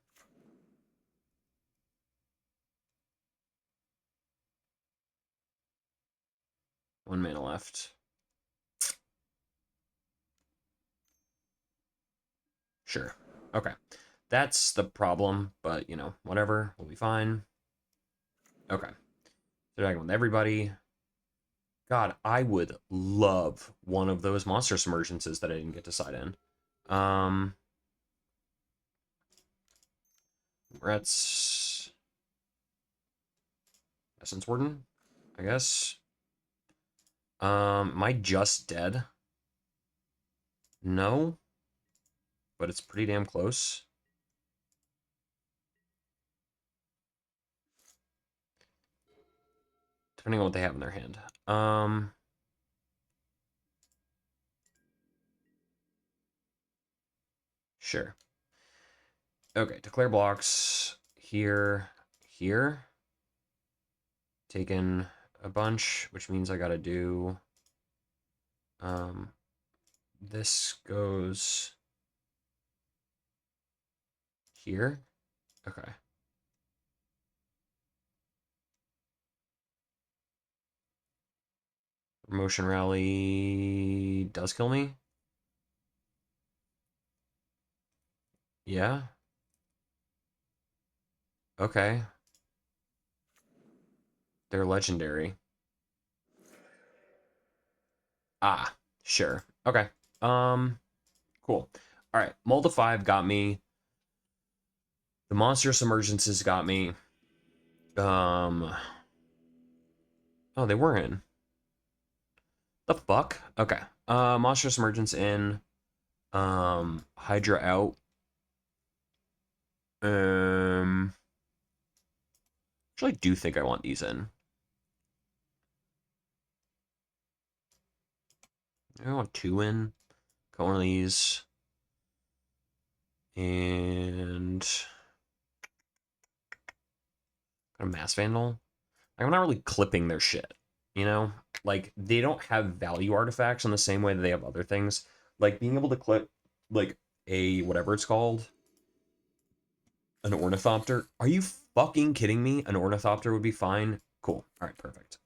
One mana left. Sure. Okay. That's the problem, but, you know, whatever. We'll be fine. Okay. Interacting with everybody. God, I would love one of those monster submergences that I didn't get to side in. Rats. Essence Warden, I guess. Am I just dead? No. But it's pretty damn close. Depending on what they have in their hand. Sure. Okay, declare blocks here, here. Taking a bunch, which means I gotta do... this goes here. Okay. Motion Rally does kill me. Yeah. Okay. They're legendary. Ah, sure. Okay. Cool. All right. Mold of 5 got me. The Monstrous Emergences got me. Oh, they were in. The fuck? Okay. Monstrous Emergence in. Hydra out. Actually, I do think I want these in. I want 2 in. Got one of these. And a Mass Vandal. I'm not really clipping their shit. You know? Like, they don't have value artifacts in the same way that they have other things. Like, being able to clip, like, a whatever it's called, an Ornithopter. Are you fucking kidding me? An Ornithopter would be fine. Cool. All right, perfect.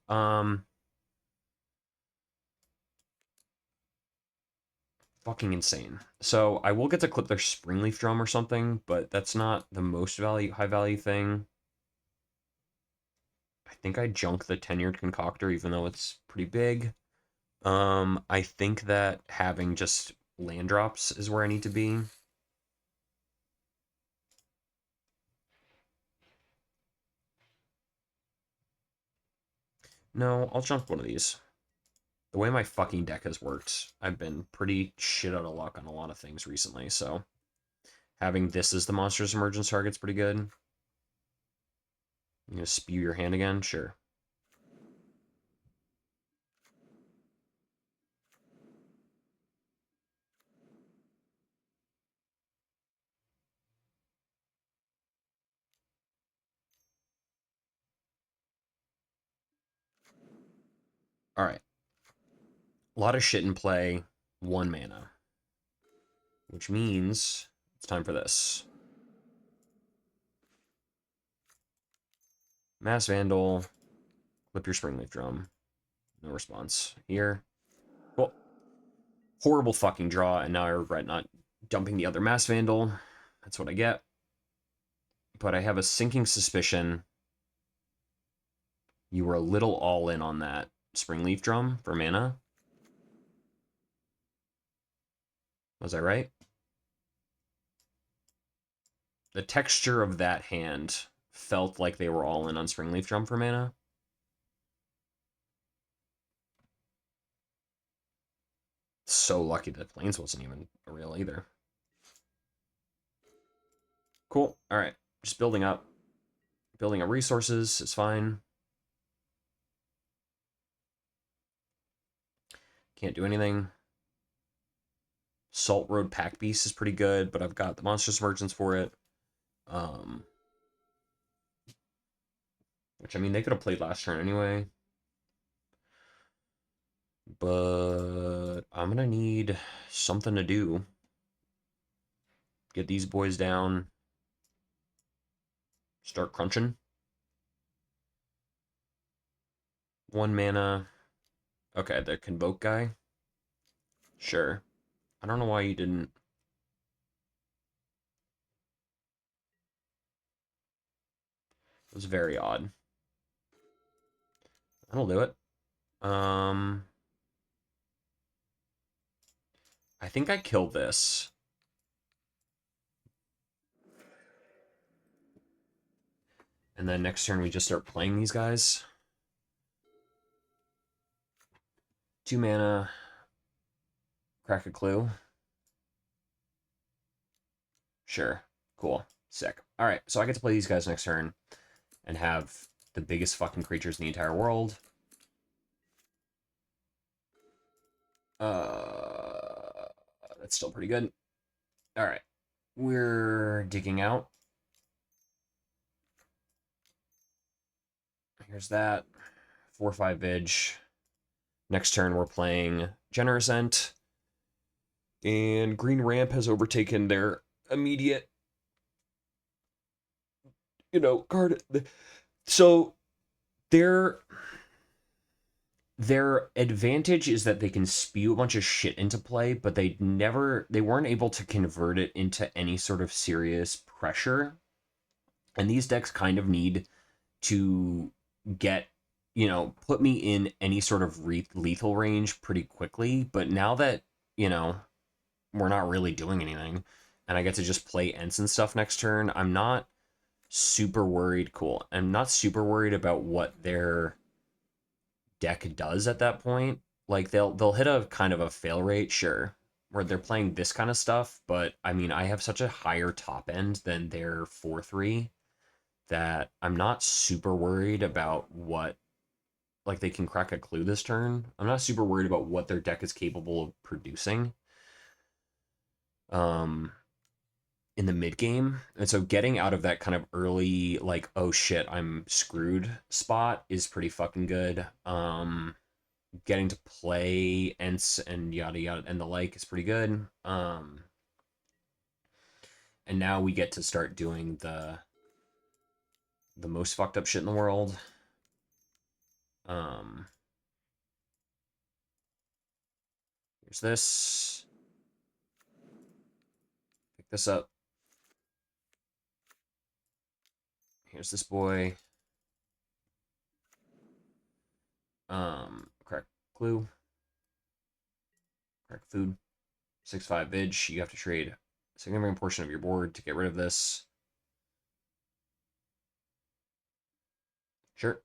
Fucking insane. So I will get to clip their Springleaf Drum or something, but that's not the most high value thing. I think I junk the Tenured Concocter, even though it's pretty big. I think that having just land drops is where I need to be. No, I'll junk one of these. The way my fucking deck has worked, I've been pretty shit out of luck on a lot of things recently, so having this as the Monstrous Emergence target's pretty good. You gonna spew your hand again? Sure. Alright. A lot of shit in play. 1 mana. Which means it's time for this. Mass Vandal. Clip your Springleaf Drum. No response. Here. Cool. Horrible fucking draw, and now I regret not dumping the other Mass Vandal. That's what I get. But I have a sinking suspicion you were a little all in on that Springleaf Drum for mana. Was I right? The texture of that hand felt like they were all in on Springleaf Drum for mana. So lucky that Plains wasn't even real either. Cool. All right. Just building up. Building up resources is fine. Can't do anything. Salt Road Pack Beast is pretty good, but I've got the Monstrous Emergence for it. Which, I mean, they could have played last turn anyway. But I'm going to need something to do. Get these boys down. Start crunching. 1 mana. Okay, the Convoke guy. Sure. I don't know why you didn't. It was very odd. That'll do it. I think I killed this. And then next turn we just start playing these guys. 2 mana. Crack a clue. Sure. Cool. Sick. All right, so I get to play these guys next turn and have the biggest fucking creatures in the entire world. That's still pretty good. All right. We're digging out. Here's that. 4/5 Vig. Next turn, we're playing Generous Ent. And Green Ramp has overtaken their immediate, card. So their advantage is that they can spew a bunch of shit into play, but they weren't able to convert it into any sort of serious pressure. And these decks kind of need to get, put me in any sort of lethal range pretty quickly. But now that, we're not really doing anything and I get to just play Ents and stuff next turn, I'm not super worried. Cool. I'm not super worried about what their deck does at that point. Like they'll hit a kind of a fail rate, sure, where they're playing this kind of stuff, but I mean, I have such a higher top end than their 4/3 that I'm not super worried about what, like, they can crack a clue this turn. I'm not super worried about what their deck is capable of producing in the mid game. And so getting out of that kind of early, like, oh shit, I'm screwed spot is pretty fucking good. Getting to play Ents and yada yada and the like is pretty good. And now we get to start doing the most fucked up shit in the world. Here's this. Pick this up. Here's this boy. Crack clue. Crack food. 6/5 Vig. You have to trade a significant portion of your board to get rid of this. Sure.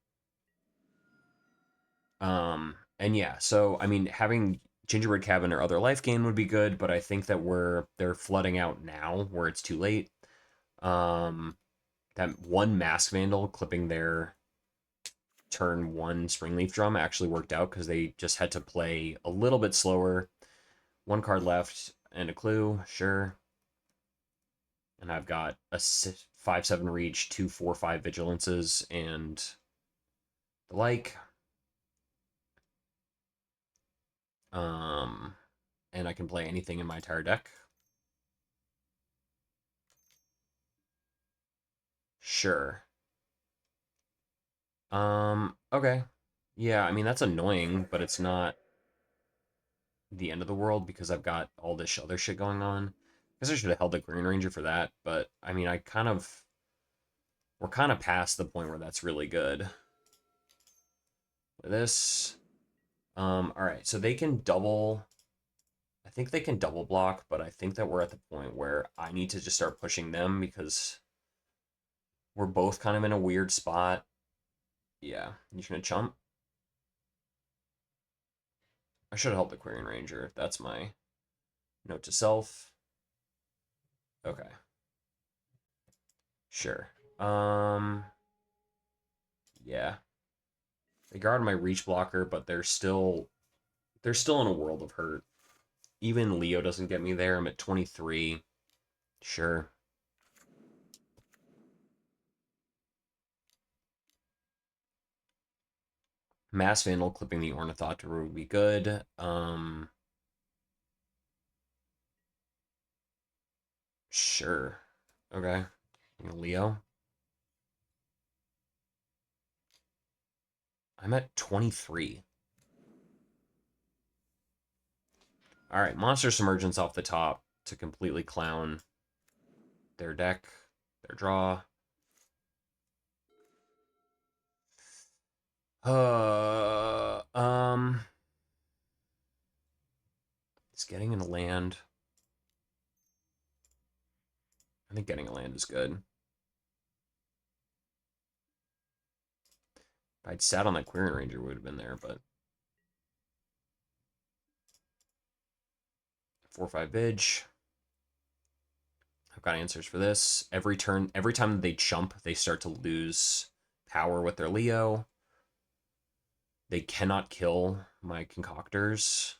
And yeah, so I mean, having Gingerbread Cabin or other life gain would be good, but I think that they're flooding out now where it's too late. That one Mask Vandal clipping their turn 1 Springleaf Drum actually worked out because they just had to play a little bit slower. 1 card left and a clue, sure. And I've got a 5/7 reach, 2 4/5 vigilances, and the like. And I can play anything in my entire deck. Sure. Okay. Yeah, I mean, that's annoying, but it's not the end of the world because I've got all this other shit going on. I guess I should have held the Green Ranger for that, but I mean, we're kind of past the point where that's really good. This, all right, so they can double. I think they can double block, but I think that we're at the point where I need to just start pushing them because we're both kind of in a weird spot. Yeah, you gonna chump? I should have held the Quarian Ranger. That's my note to self. Okay. Sure. Yeah. They guard my reach blocker, but they're still in a world of hurt. Even Leo doesn't get me there. I'm at 23. Sure. Mass Vandal clipping the Ornithopter would be good. Sure. Okay. Leo. I'm at 23. All right, Monster Submergence off the top to completely clown their deck, their draw. It's getting in a land. I think getting a land is good. If I'd sat on that Quarian Ranger, would have been there, but 4/5 Vig. I've got answers for this. Every turn, every time they chump, they start to lose power with their Leo. They cannot kill my concoctors.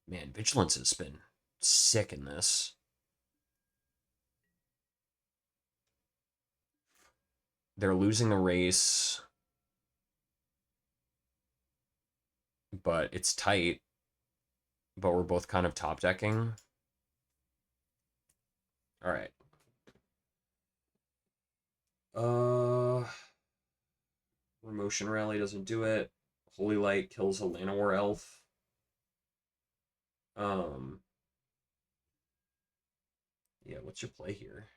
Man, Vigilance has been sick in this. They're losing the race. but it's tight. But we're both kind of top decking. All right. Remotion Rally doesn't do it. Holy Light kills a Llanowar Elf. Um, yeah, what's your play here?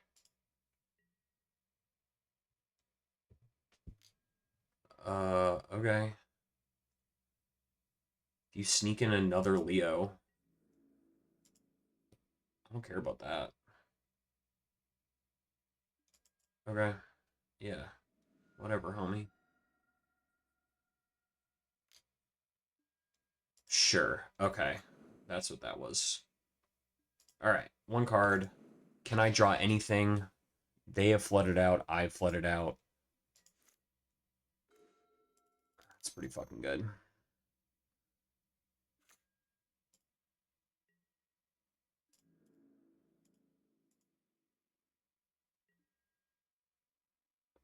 Okay. If you sneak in another Leo, I don't care about that. Okay. Yeah. Whatever, homie. Sure. Okay. That's what that was. All right. One card. Can I draw anything? They have flooded out. I've flooded out. That's pretty fucking good.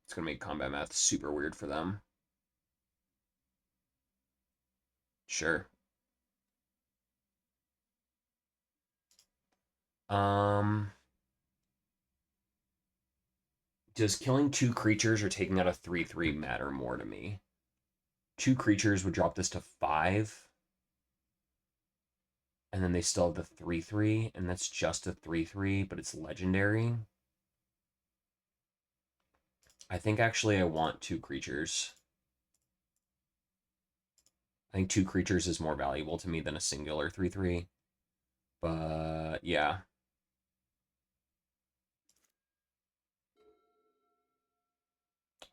It's going to make combat math super weird for them. Sure. Does killing 2 creatures or taking out a 3/3 matter more to me? 2 creatures would drop this to 5. And then they still have the 3/3, and that's just a 3/3, but it's legendary. I think actually I want 2 creatures. I think 2 creatures is more valuable to me than a singular 3/3. But yeah.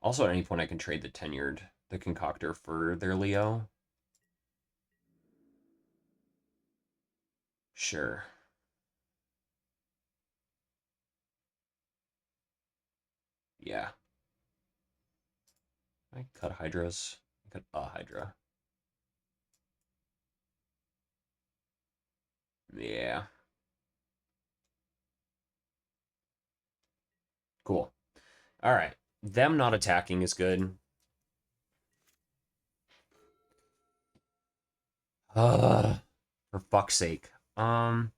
Also, at any point, I can trade the Tenured, the Concocter, for their Leo. Sure. Yeah. I cut Hydras. I cut a Hydra. Yeah. Cool. All right. Them not attacking is good. For fuck's sake. I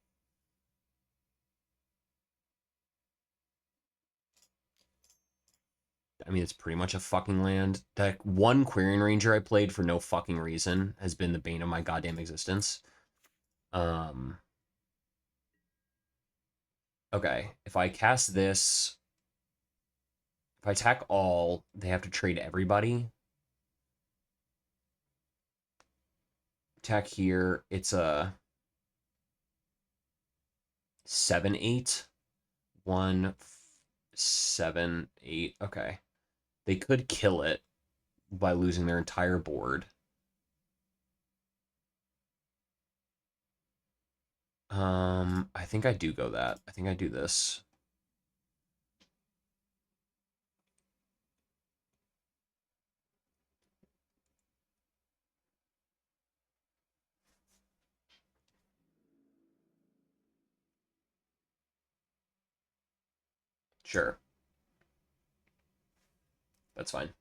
mean, it's pretty much a fucking land. That one Quirion Ranger I played for no fucking reason has been the bane of my goddamn existence. Okay, if I cast this, if I attack all, they have to trade everybody. Attack here, it's a 7/8. 1/7/8. Okay. They could kill it by losing their entire board. I think I do go that. I think I do this. Sure. That's fine.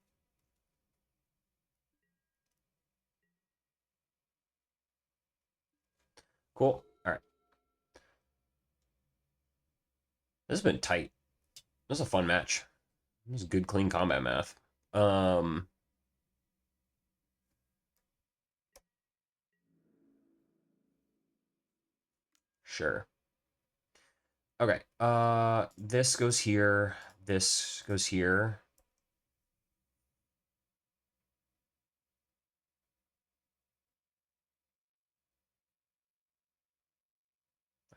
Cool. All right. This has been tight. This is a fun match. This is good, clean combat math. Um, sure. Okay. This goes here. This goes here.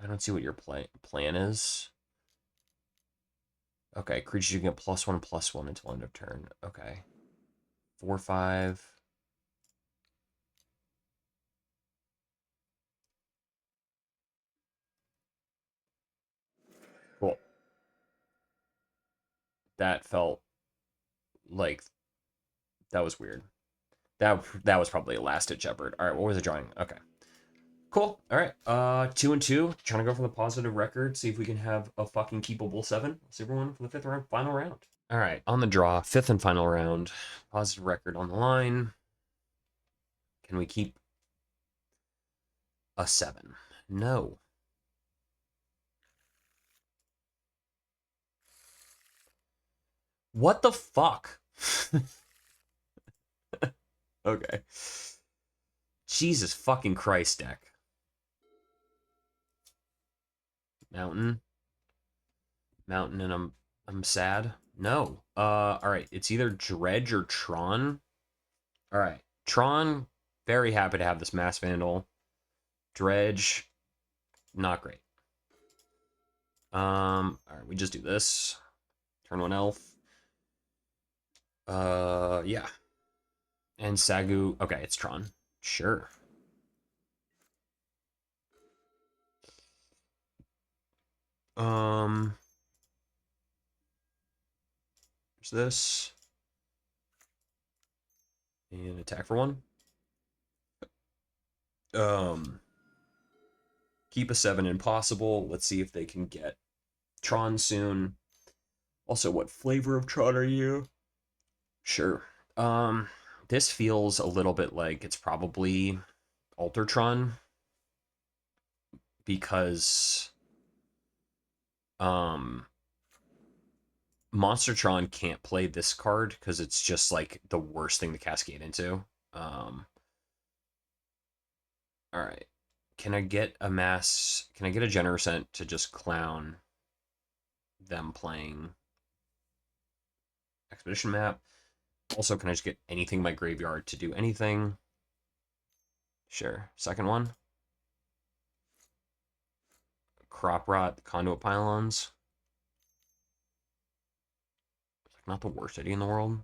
I don't see what your plan is. Okay, creatures you can get +1/+1 until end of turn. Okay. 4/5. Cool. That felt like that was weird. That was probably a last ditch effort. All right, what was it drawing? Okay. Cool. All right. 2-2. Trying to go for the positive record. See if we can have a fucking keepable 7. See everyone for the 5th round, final round. All right, on the draw, 5th and final round. Positive record on the line. Can we keep A 7. No. What the fuck? Okay. Jesus fucking Christ, deck. Mountain. Mountain, and I'm sad. No. All right. It's either Dredge or Tron. All right. Tron, very happy to have this Mass Vandal. Dredge, not great. All right, we just do this. Turn 1 elf. Yeah. And Sagu. Okay, it's Tron. Sure. There's this. And attack for 1. Keep a 7 impossible. Let's see if they can get Tron soon. Also, what flavor of Tron are you? Sure. This feels a little bit like it's probably Altertron because Monstertron can't play this card because it's just like the worst thing to cascade into. All right. Can I get a mass? Can I get a Generosent to just clown them playing Expedition Map? Also, can I just get anything in my graveyard to do anything? Sure. Second one. Crop Rot, Conduit Pylons. It's like not the worst idea in the world.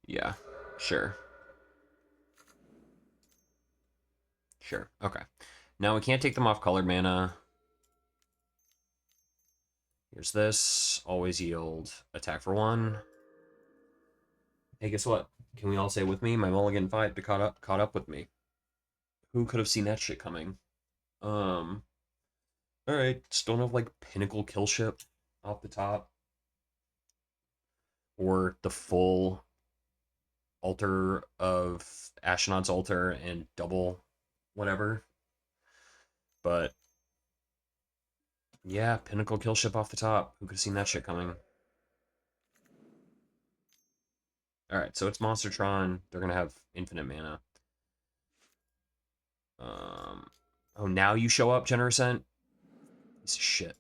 Yeah, sure. Sure. Okay. Now we can't take them off colored mana. Here's this. Always yield. Attack for 1. Hey, guess what? Can we all say with me? My mulligan fight caught up with me. Who could have seen that shit coming? All right. Just don't have like Pinnacle Killship off the top, or the full altar of Astronaut's Altar and double whatever. But yeah, Pinnacle Killship off the top. Who could have seen that shit coming? All right, so it's Monstertron. They're gonna have infinite mana. Oh, now you show up, Generosent. Piece of shit.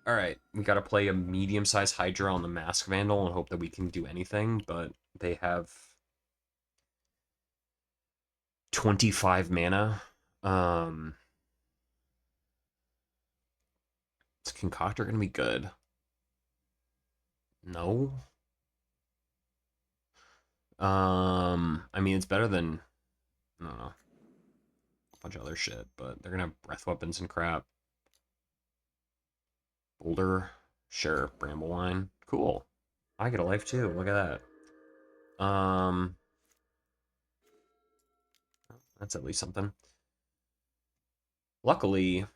All right, we got to play a medium-sized Hydra on the Mask Vandal and hope that we can do anything, but they have 25 mana. Is Concoter gonna be good? No. I mean, it's better than, I don't know, a bunch of other shit, but they're gonna have breath weapons and crap. Boulder, sure. Bramblewine, cool. I get a life too. Look at that. That's at least something. Luckily,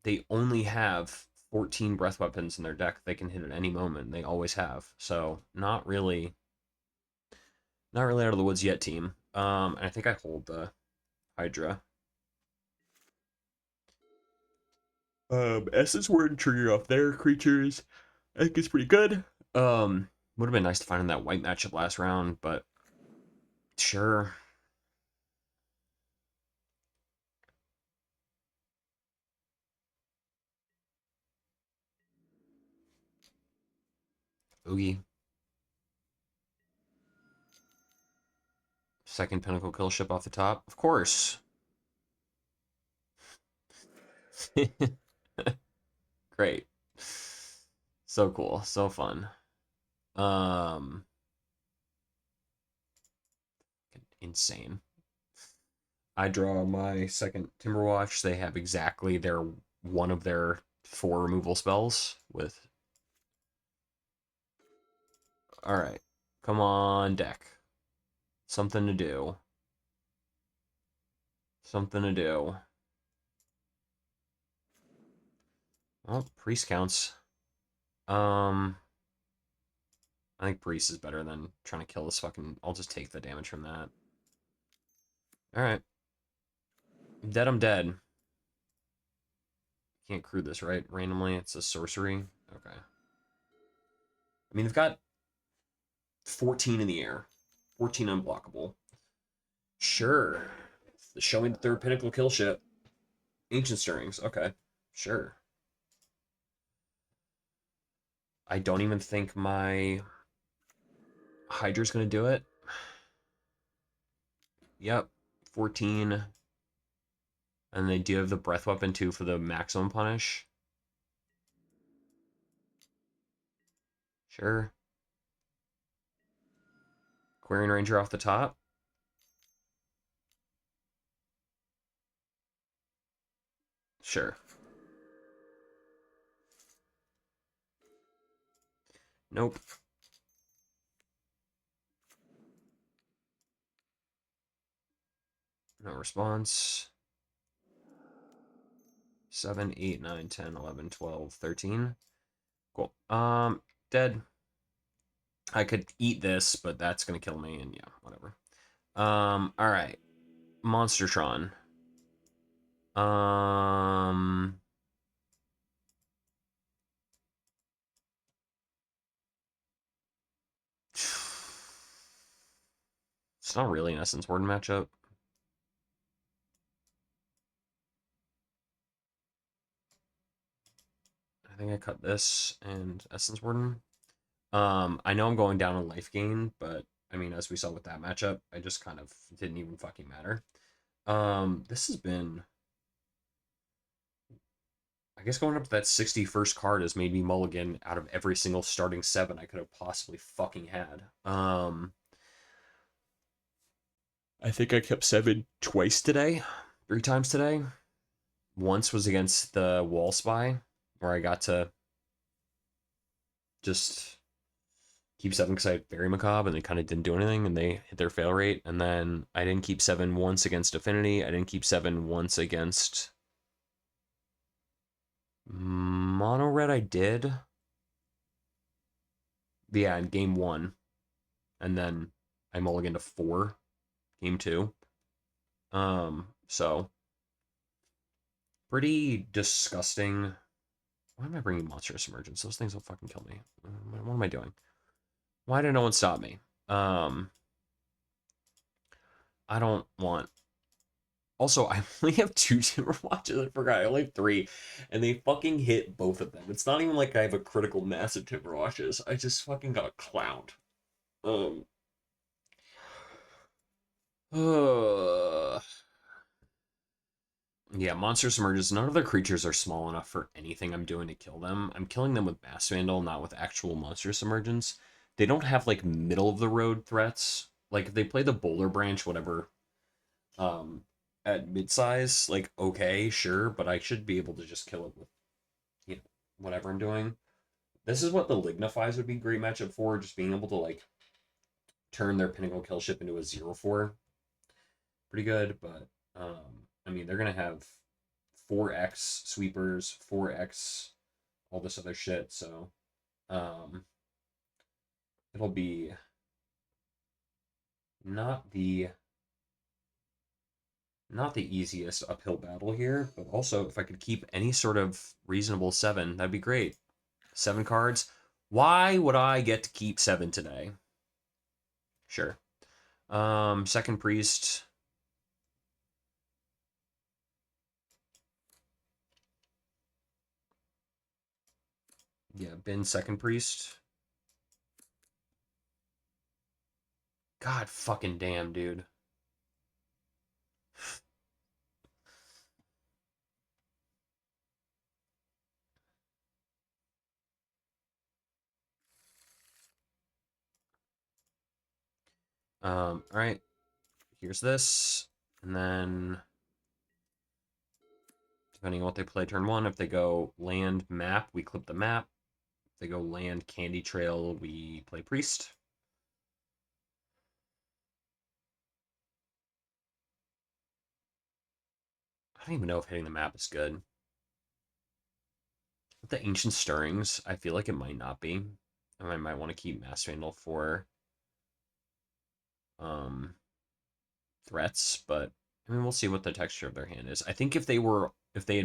they only have 14 breath weapons in their deck they can hit at any moment. They always have. So not really out of the woods yet, team. And I think I hold the Hydra. Essence Word trigger off their creatures. I think it's pretty good. Would have been nice to find in that white matchup last round, but sure. Oogie. Second Pinnacle Kill Ship off the top. Of course. Great. So cool. So fun. Insane. I draw my second Timberwatch. They have exactly one of their 4 removal spells with Alright. Come on, deck. Something to do. Something to do. Well, priest counts. I think priest is better than trying to kill this fucking... I'll just take the damage from that. Alright. Dead, I'm dead. Can't crew this, right? Randomly, it's a sorcery. Okay. I mean, they've got 14 in the air. 14 unblockable. Sure. Show me the third pinnacle kill shit. Ancient Stirrings. Okay. Sure. I don't even think my Hydra's going to do it. Yep. 14. And they do have the Breath Weapon, too, for the maximum punish. Sure. Quarian Ranger off the top. Sure. Nope. No response. 7, 8, 9, 10, 11, 12, 13. Cool. Dead. I could eat this, but that's gonna kill me, and yeah, whatever. Alright. Monstertron. Um It's not really an Essence Warden matchup. I think I cut this and Essence Warden. I know I'm going down on life gain, but I mean, as we saw with that matchup, I just kind of didn't even fucking matter. This has been, I guess going up to that 61st card has made me mulligan out of every single starting 7 I could have possibly fucking had. I think I kept 7 twice today, 3 times today. Once was against the Wall Spy, where I got to just keep 7 because I had Fairy Macabre and they kind of didn't do anything and they hit their fail rate. And then I didn't keep 7 once against Affinity. I didn't keep 7 once against Mono Red. I did. Yeah, in game 1. And then I mulliganed to 4, game 2. So pretty disgusting. Why am I bringing Monstrous Emergence? Those things will fucking kill me. What am I doing? Why did no one stop me? I don't want. Also, I only have 2 Timber Watches. I forgot. I only have 3. And they fucking hit both of them. It's not even like I have a critical mass of Timber Watches. I just fucking got clowned. Uh, yeah, Monstrous Emerges. None of their creatures are small enough for anything I'm doing to kill them. I'm killing them with Mass Vandal, not with actual Monstrous Emergence. They don't have, like, middle-of-the-road threats. Like, if they play the Boulder Branch, whatever, at mid-size, like, okay, sure, but I should be able to just kill it with, you know, whatever I'm doing. This is what the Lignifies would be a great matchup for, just being able to, like, turn their Pinnacle Kill Ship into a 0/4. Pretty good, but, I mean, they're going to have 4x sweepers, 4x all this other shit, so, it'll be not the easiest uphill battle here, but also if I could keep any sort of reasonable 7, that'd be great. 7 cards. Why would I get to keep 7 today? Sure. Second priest. Yeah, bin second priest. God fucking damn, dude. All right. Here's this. And then depending on what they play turn 1, if they go land map, we clip the map. If they go land Candy Trail, we play Priest. I don't even know if hitting the map is good. With the Ancient Stirrings, I feel like it might not be. And I might want to keep Master Vandal for um, threats, but I mean, we'll see what the texture of their hand is. I think if they had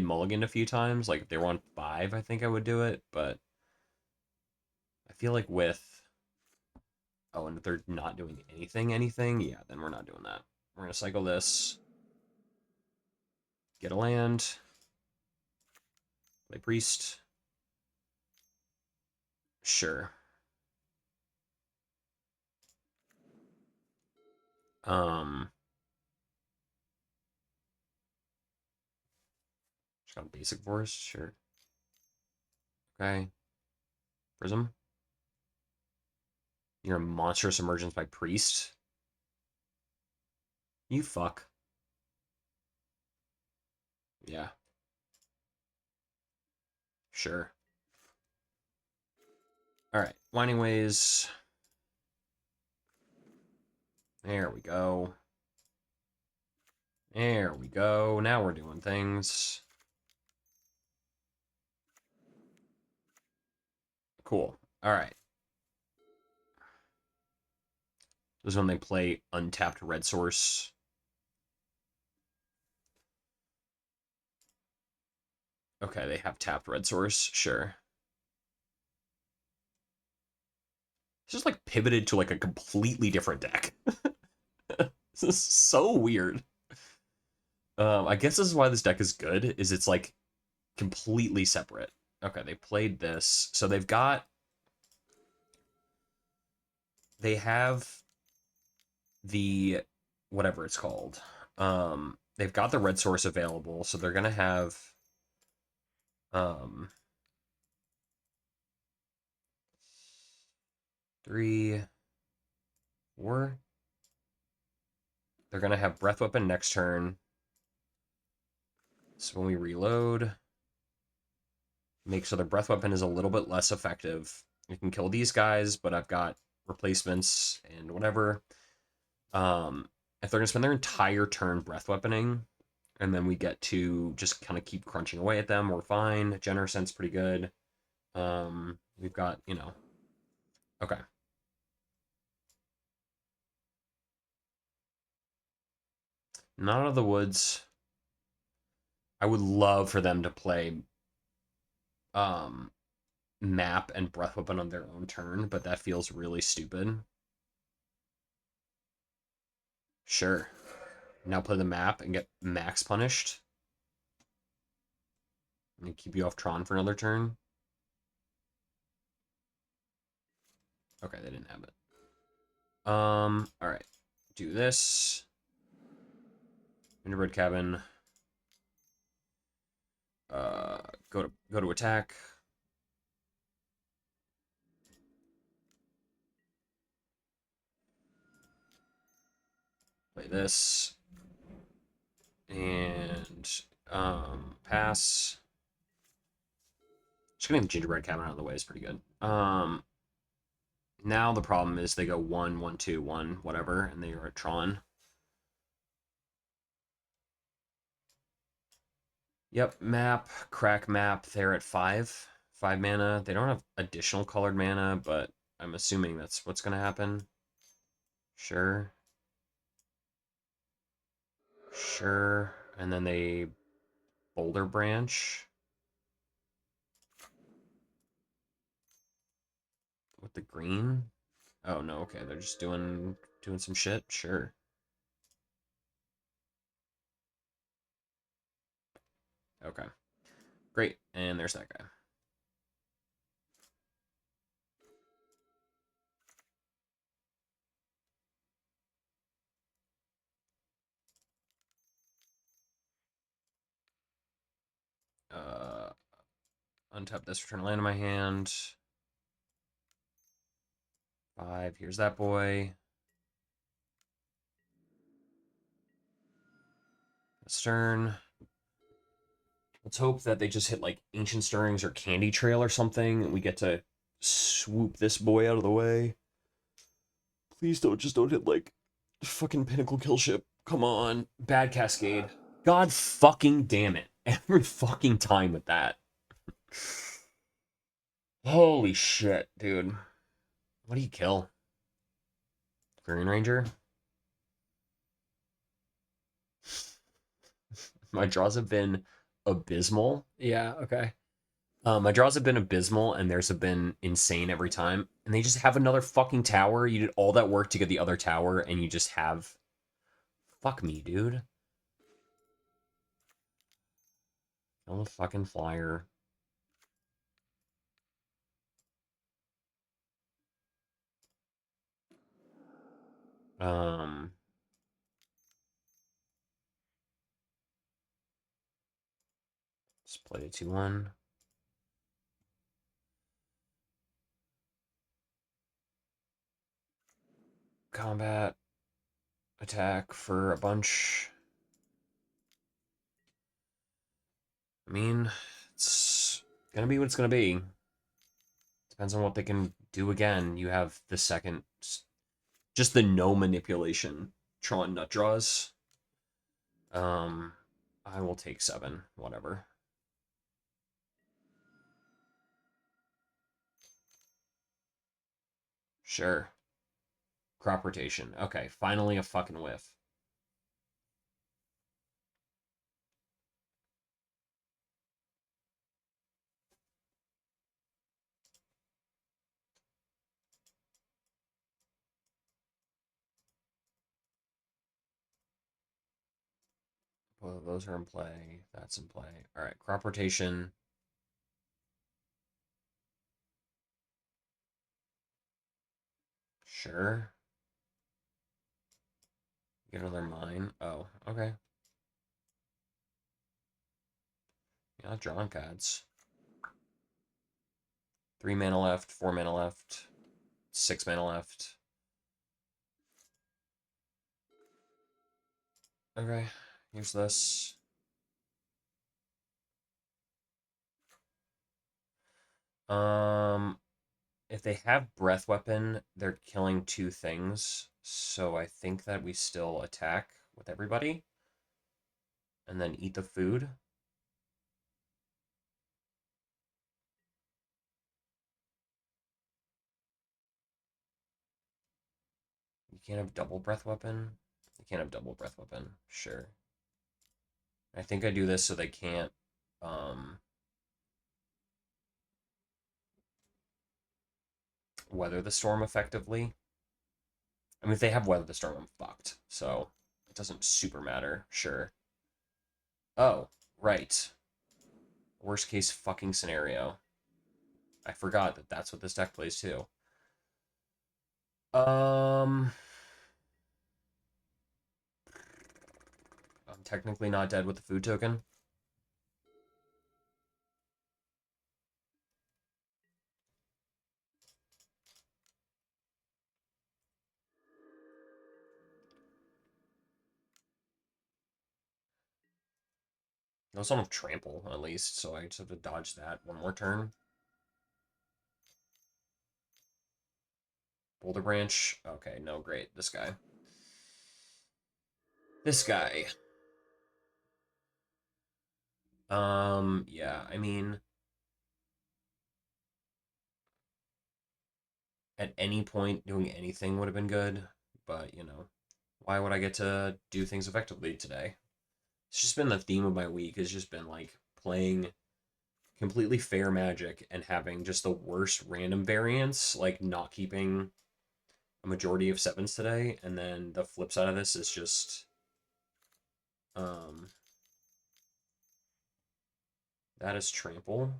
mulliganed a few times, like if they were on 5, I think I would do it, but I feel like with and if they're not doing anything, yeah, then we're not doing that. We're gonna cycle this, get a land, play priest. Sure. Um, just got a basic forest. Sure. Okay. Prism. You're a monstrous emergence by priest. You fuck. Yeah. Sure. All right. Winding ways. There we go. There we go. Now we're doing things. Cool. All right. This is when they play untapped red source. Okay, they have tapped red source. Sure. It's just like pivoted to like a completely different deck. This is so weird. I guess this is why this deck is good, is it's like completely separate. Okay, they played this. So they have the whatever it's called. They've got the red source available, so they're gonna have um 3, 4. They're gonna have breath weapon next turn. So when we reload, make so their breath weapon is a little bit less effective. You can kill these guys, but I've got replacements and whatever. If they're gonna spend their entire turn breath weaponing, and then we get to just kind of keep crunching away at them, we're fine. Generous Sense pretty good. We've got, okay. Not out of the woods. I would love for them to play um map and breath weapon on their own turn, but that feels really stupid. Sure. Now play the map and get max punished. And keep you off Tron for another turn. Okay, they didn't have it. Alright. Do this. Gingerbread Cabin. Go to attack. Play this. And pass. Just getting the gingerbread cabin out of the way is pretty good. Now the problem is they go 1, 1, 2, 1, whatever, and they are at Tron. Yep, map, crack map, they're at 5. 5 mana. They don't have additional colored mana, but I'm assuming that's what's gonna happen. Sure. Sure. And then they Boulder Branch. With the green? Oh no, okay, they're just doing some shit. Sure. Okay. Great. And there's that guy. Uh untap this, return a land in my hand. 5, here's that boy. Stern. Let's hope that they just hit like Ancient Stirrings or Candy Trail or something, and we get to swoop this boy out of the way. Please don't hit like fucking pinnacle kill ship. Come on. Bad cascade. God fucking damn it. Every fucking time with that. Holy shit, dude. What do you kill? Green Ranger? My draws have been abysmal. Yeah, okay. My draws have been abysmal, and theirs have been insane every time. And they just have another fucking tower. You did all that work to get the other tower, and you just have. Fuck me, dude. Kill the fucking flyer. Um. Split it 2-1. Combat. Attack for a bunch. I mean, it's gonna be what it's gonna be. Depends on what they can do again. You have the second, just the no manipulation Tron nut draws. Um, I will take 7, whatever. Sure. Crop rotation. Okay, finally a fucking whiff. Both of those are in play. That's in play. All right, crop rotation. Sure. Get another mine. Oh, okay. Yeah, drawing cards. 3 mana left, 4 mana left, 6 mana left. Okay, use this. Um, if they have breath weapon, they're killing 2 things. So I think that we still attack with everybody and then eat the food. You can't have double breath weapon. You can't have double breath weapon. Sure. I think I do this so they can't weather the storm effectively. I mean, if they have weather the storm, I'm fucked. So it doesn't super matter. Sure. Oh, right. Worst case fucking scenario. I forgot that that's what this deck plays too. Um, I'm technically not dead with the food token. I also don't have trample, at least, so I just have to dodge that one more turn. Boulder Branch. Okay, no, great. This guy. This guy. Yeah, I mean, at any point, doing anything would have been good, but, you know, why would I get to do things effectively today? It's just been the theme of my week, has just been, like, playing completely fair Magic and having just the worst random variants, like not keeping a majority of 7s today, and then the flip side of this is just um that is trample.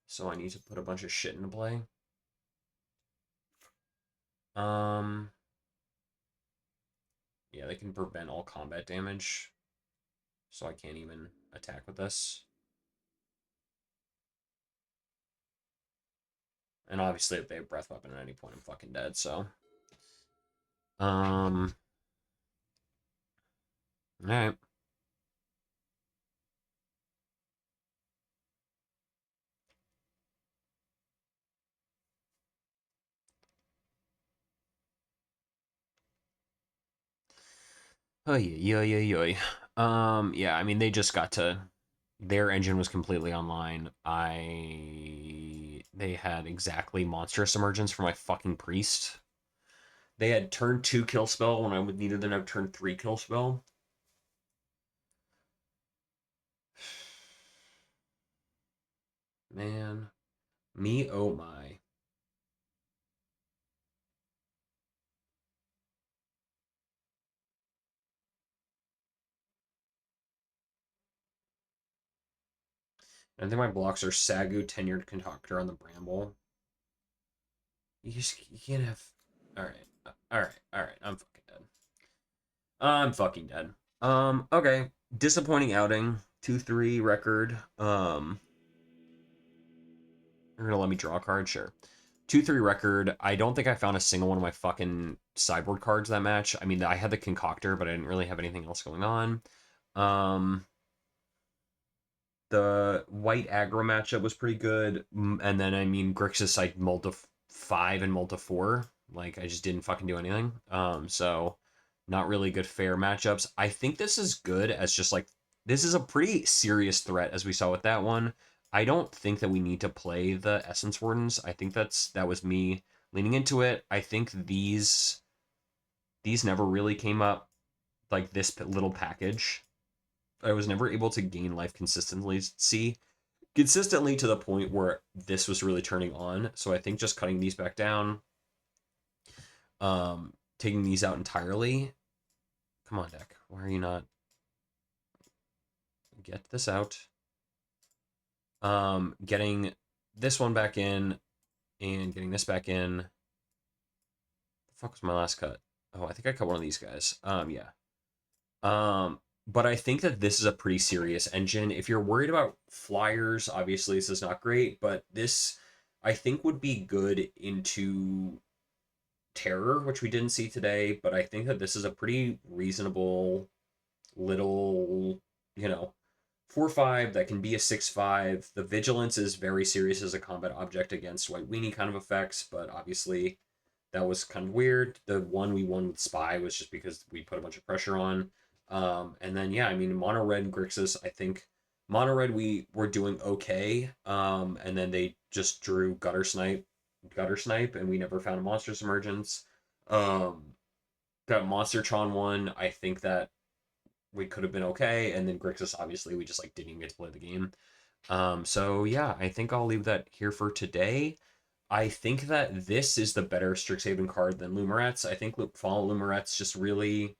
So I need to put a bunch of shit into play. Um yeah, they can prevent all combat damage. So I can't even attack with this. And obviously if they have breath weapon at any point I'm fucking dead, so um all right. Oh yeah, yeah, yeah, yeah. Yeah, I mean they just got to their engine was completely online. They had exactly monstrous emergence for my fucking priest. They had turn 2 kill spell when I would needed them to have turn 3 kill spell. Man, me oh my. I think my blocks are Sagu, Tenured, Concoter on the Bramble. You can't have. All right, all right, all right. I'm fucking dead. I'm fucking dead. Okay. Disappointing outing. 2-3 record. You're gonna let me draw a card, sure. 2-3 record. I don't think I found a single one of my fucking sideboard cards that match. I mean, I had the Concoctor, but I didn't really have anything else going on. Um, the white aggro matchup was pretty good, and then I mean Grixis like multi 5 and multi 4. Like I just didn't fucking do anything. So not really good fair matchups. I think this is good as just like this is a pretty serious threat as we saw with that one. I don't think that we need to play the Essence Wardens. I think that was me leaning into it. I think these never really came up like this little package. I was never able to gain life consistently to the point where this was really turning on. So I think just cutting these back down, taking these out entirely. Come on, deck. Why are you not? Get this out. Getting this one back in and getting this back in. The fuck was my last cut? Oh, I think I cut one of these guys. Yeah. But I think that this is a pretty serious engine. If you're worried about flyers, obviously this is not great, but this I think would be good into terror, which we didn't see today, but I think that this is a pretty reasonable little, you know, 4/5 that can be a 6/5. The vigilance is very serious as a combat object against white weenie kind of effects, but obviously that was kind of weird. The one we won with Spy was just because we put a bunch of pressure on. And then yeah, I mean mono red Grixis, I think mono red we were doing okay. And then they just drew gutter snipe, and we never found a monstrous emergence. Um, that Monster Tron one, I think that we could have been okay, and then Grixis obviously we just like didn't even get to play the game. So yeah, I think I'll leave that here for today. I think that this is the better Strixhaven card than Lumerets. I think Fall Lumerets just really,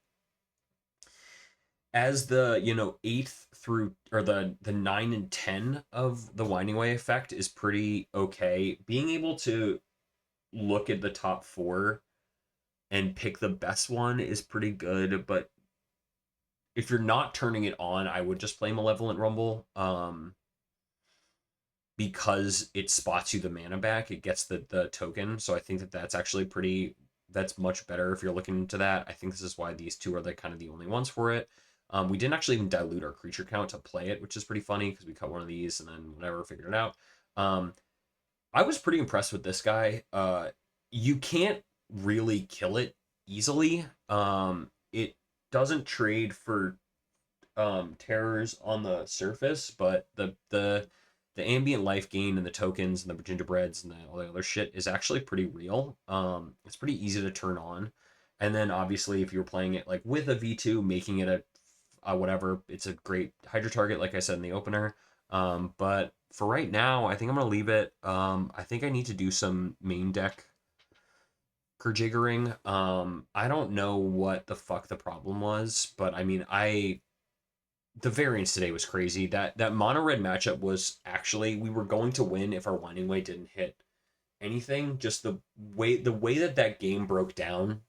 as the eighth through or the 9 and 10 of the Winding Way effect is pretty okay. Being able to look at the top four and pick the best one is pretty good, but if you're not turning it on, I would just play Malevolent Rumble. Because it spots you the mana back, it gets the token. So I think that's actually that's much better if you're looking into that. I think this is why these two are the kind of the only ones for it. We didn't actually even dilute our creature count to play it, which is pretty funny because we cut one of these and then whatever, figured it out. I was pretty impressed with this guy. You can't really kill it easily. It doesn't trade for terrors on the surface, but the ambient life gain and the tokens and the gingerbreads and all the other shit is actually pretty real. It's pretty easy to turn on, and then obviously if you're playing it like with a V2, making it a whatever, it's a great Hydra target, like I said in the opener. But for right now, I think I'm gonna leave it. I think I need to do some main deck jiggering. I don't know what the fuck the problem was, but I mean, the variance today was crazy. That mono red matchup was actually we were going to win if our Winding Way didn't hit anything. Just the way that game broke down,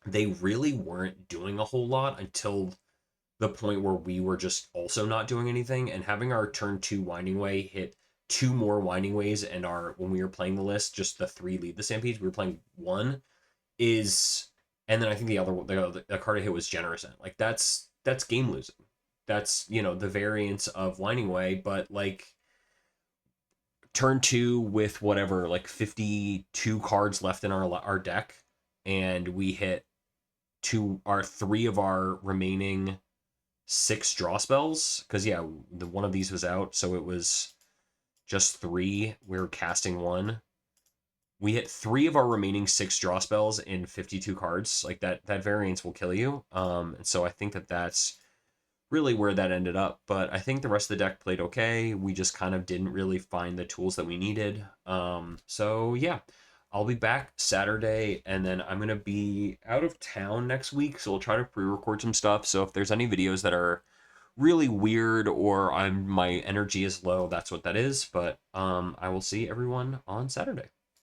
they really weren't doing a whole lot until the point where we were just also not doing anything, and having our turn 2 Winding Way hit two more Winding Ways, and our when we were playing the list, just the three lead the Stampedes, we were playing one is, and then I think the card I hit was Generous End. Like that's game losing. That's the variance of Winding Way, but like turn 2 with whatever like 52 cards left in our deck, and we hit three of our remaining 6 draw spells. Because yeah, the one of these was out, so it was just 3. We were casting 1. We hit 3 of our remaining 6 draw spells in 52 cards. Like that variance will kill you. And so I think that's really where that ended up. But I think the rest of the deck played okay. We just kind of didn't really find the tools that we needed. So yeah, I'll be back Saturday, and then I'm gonna be out of town next week. So we'll try to pre-record some stuff. So if there's any videos that are really weird or my energy is low, that's what that is. But I will see everyone on Saturday.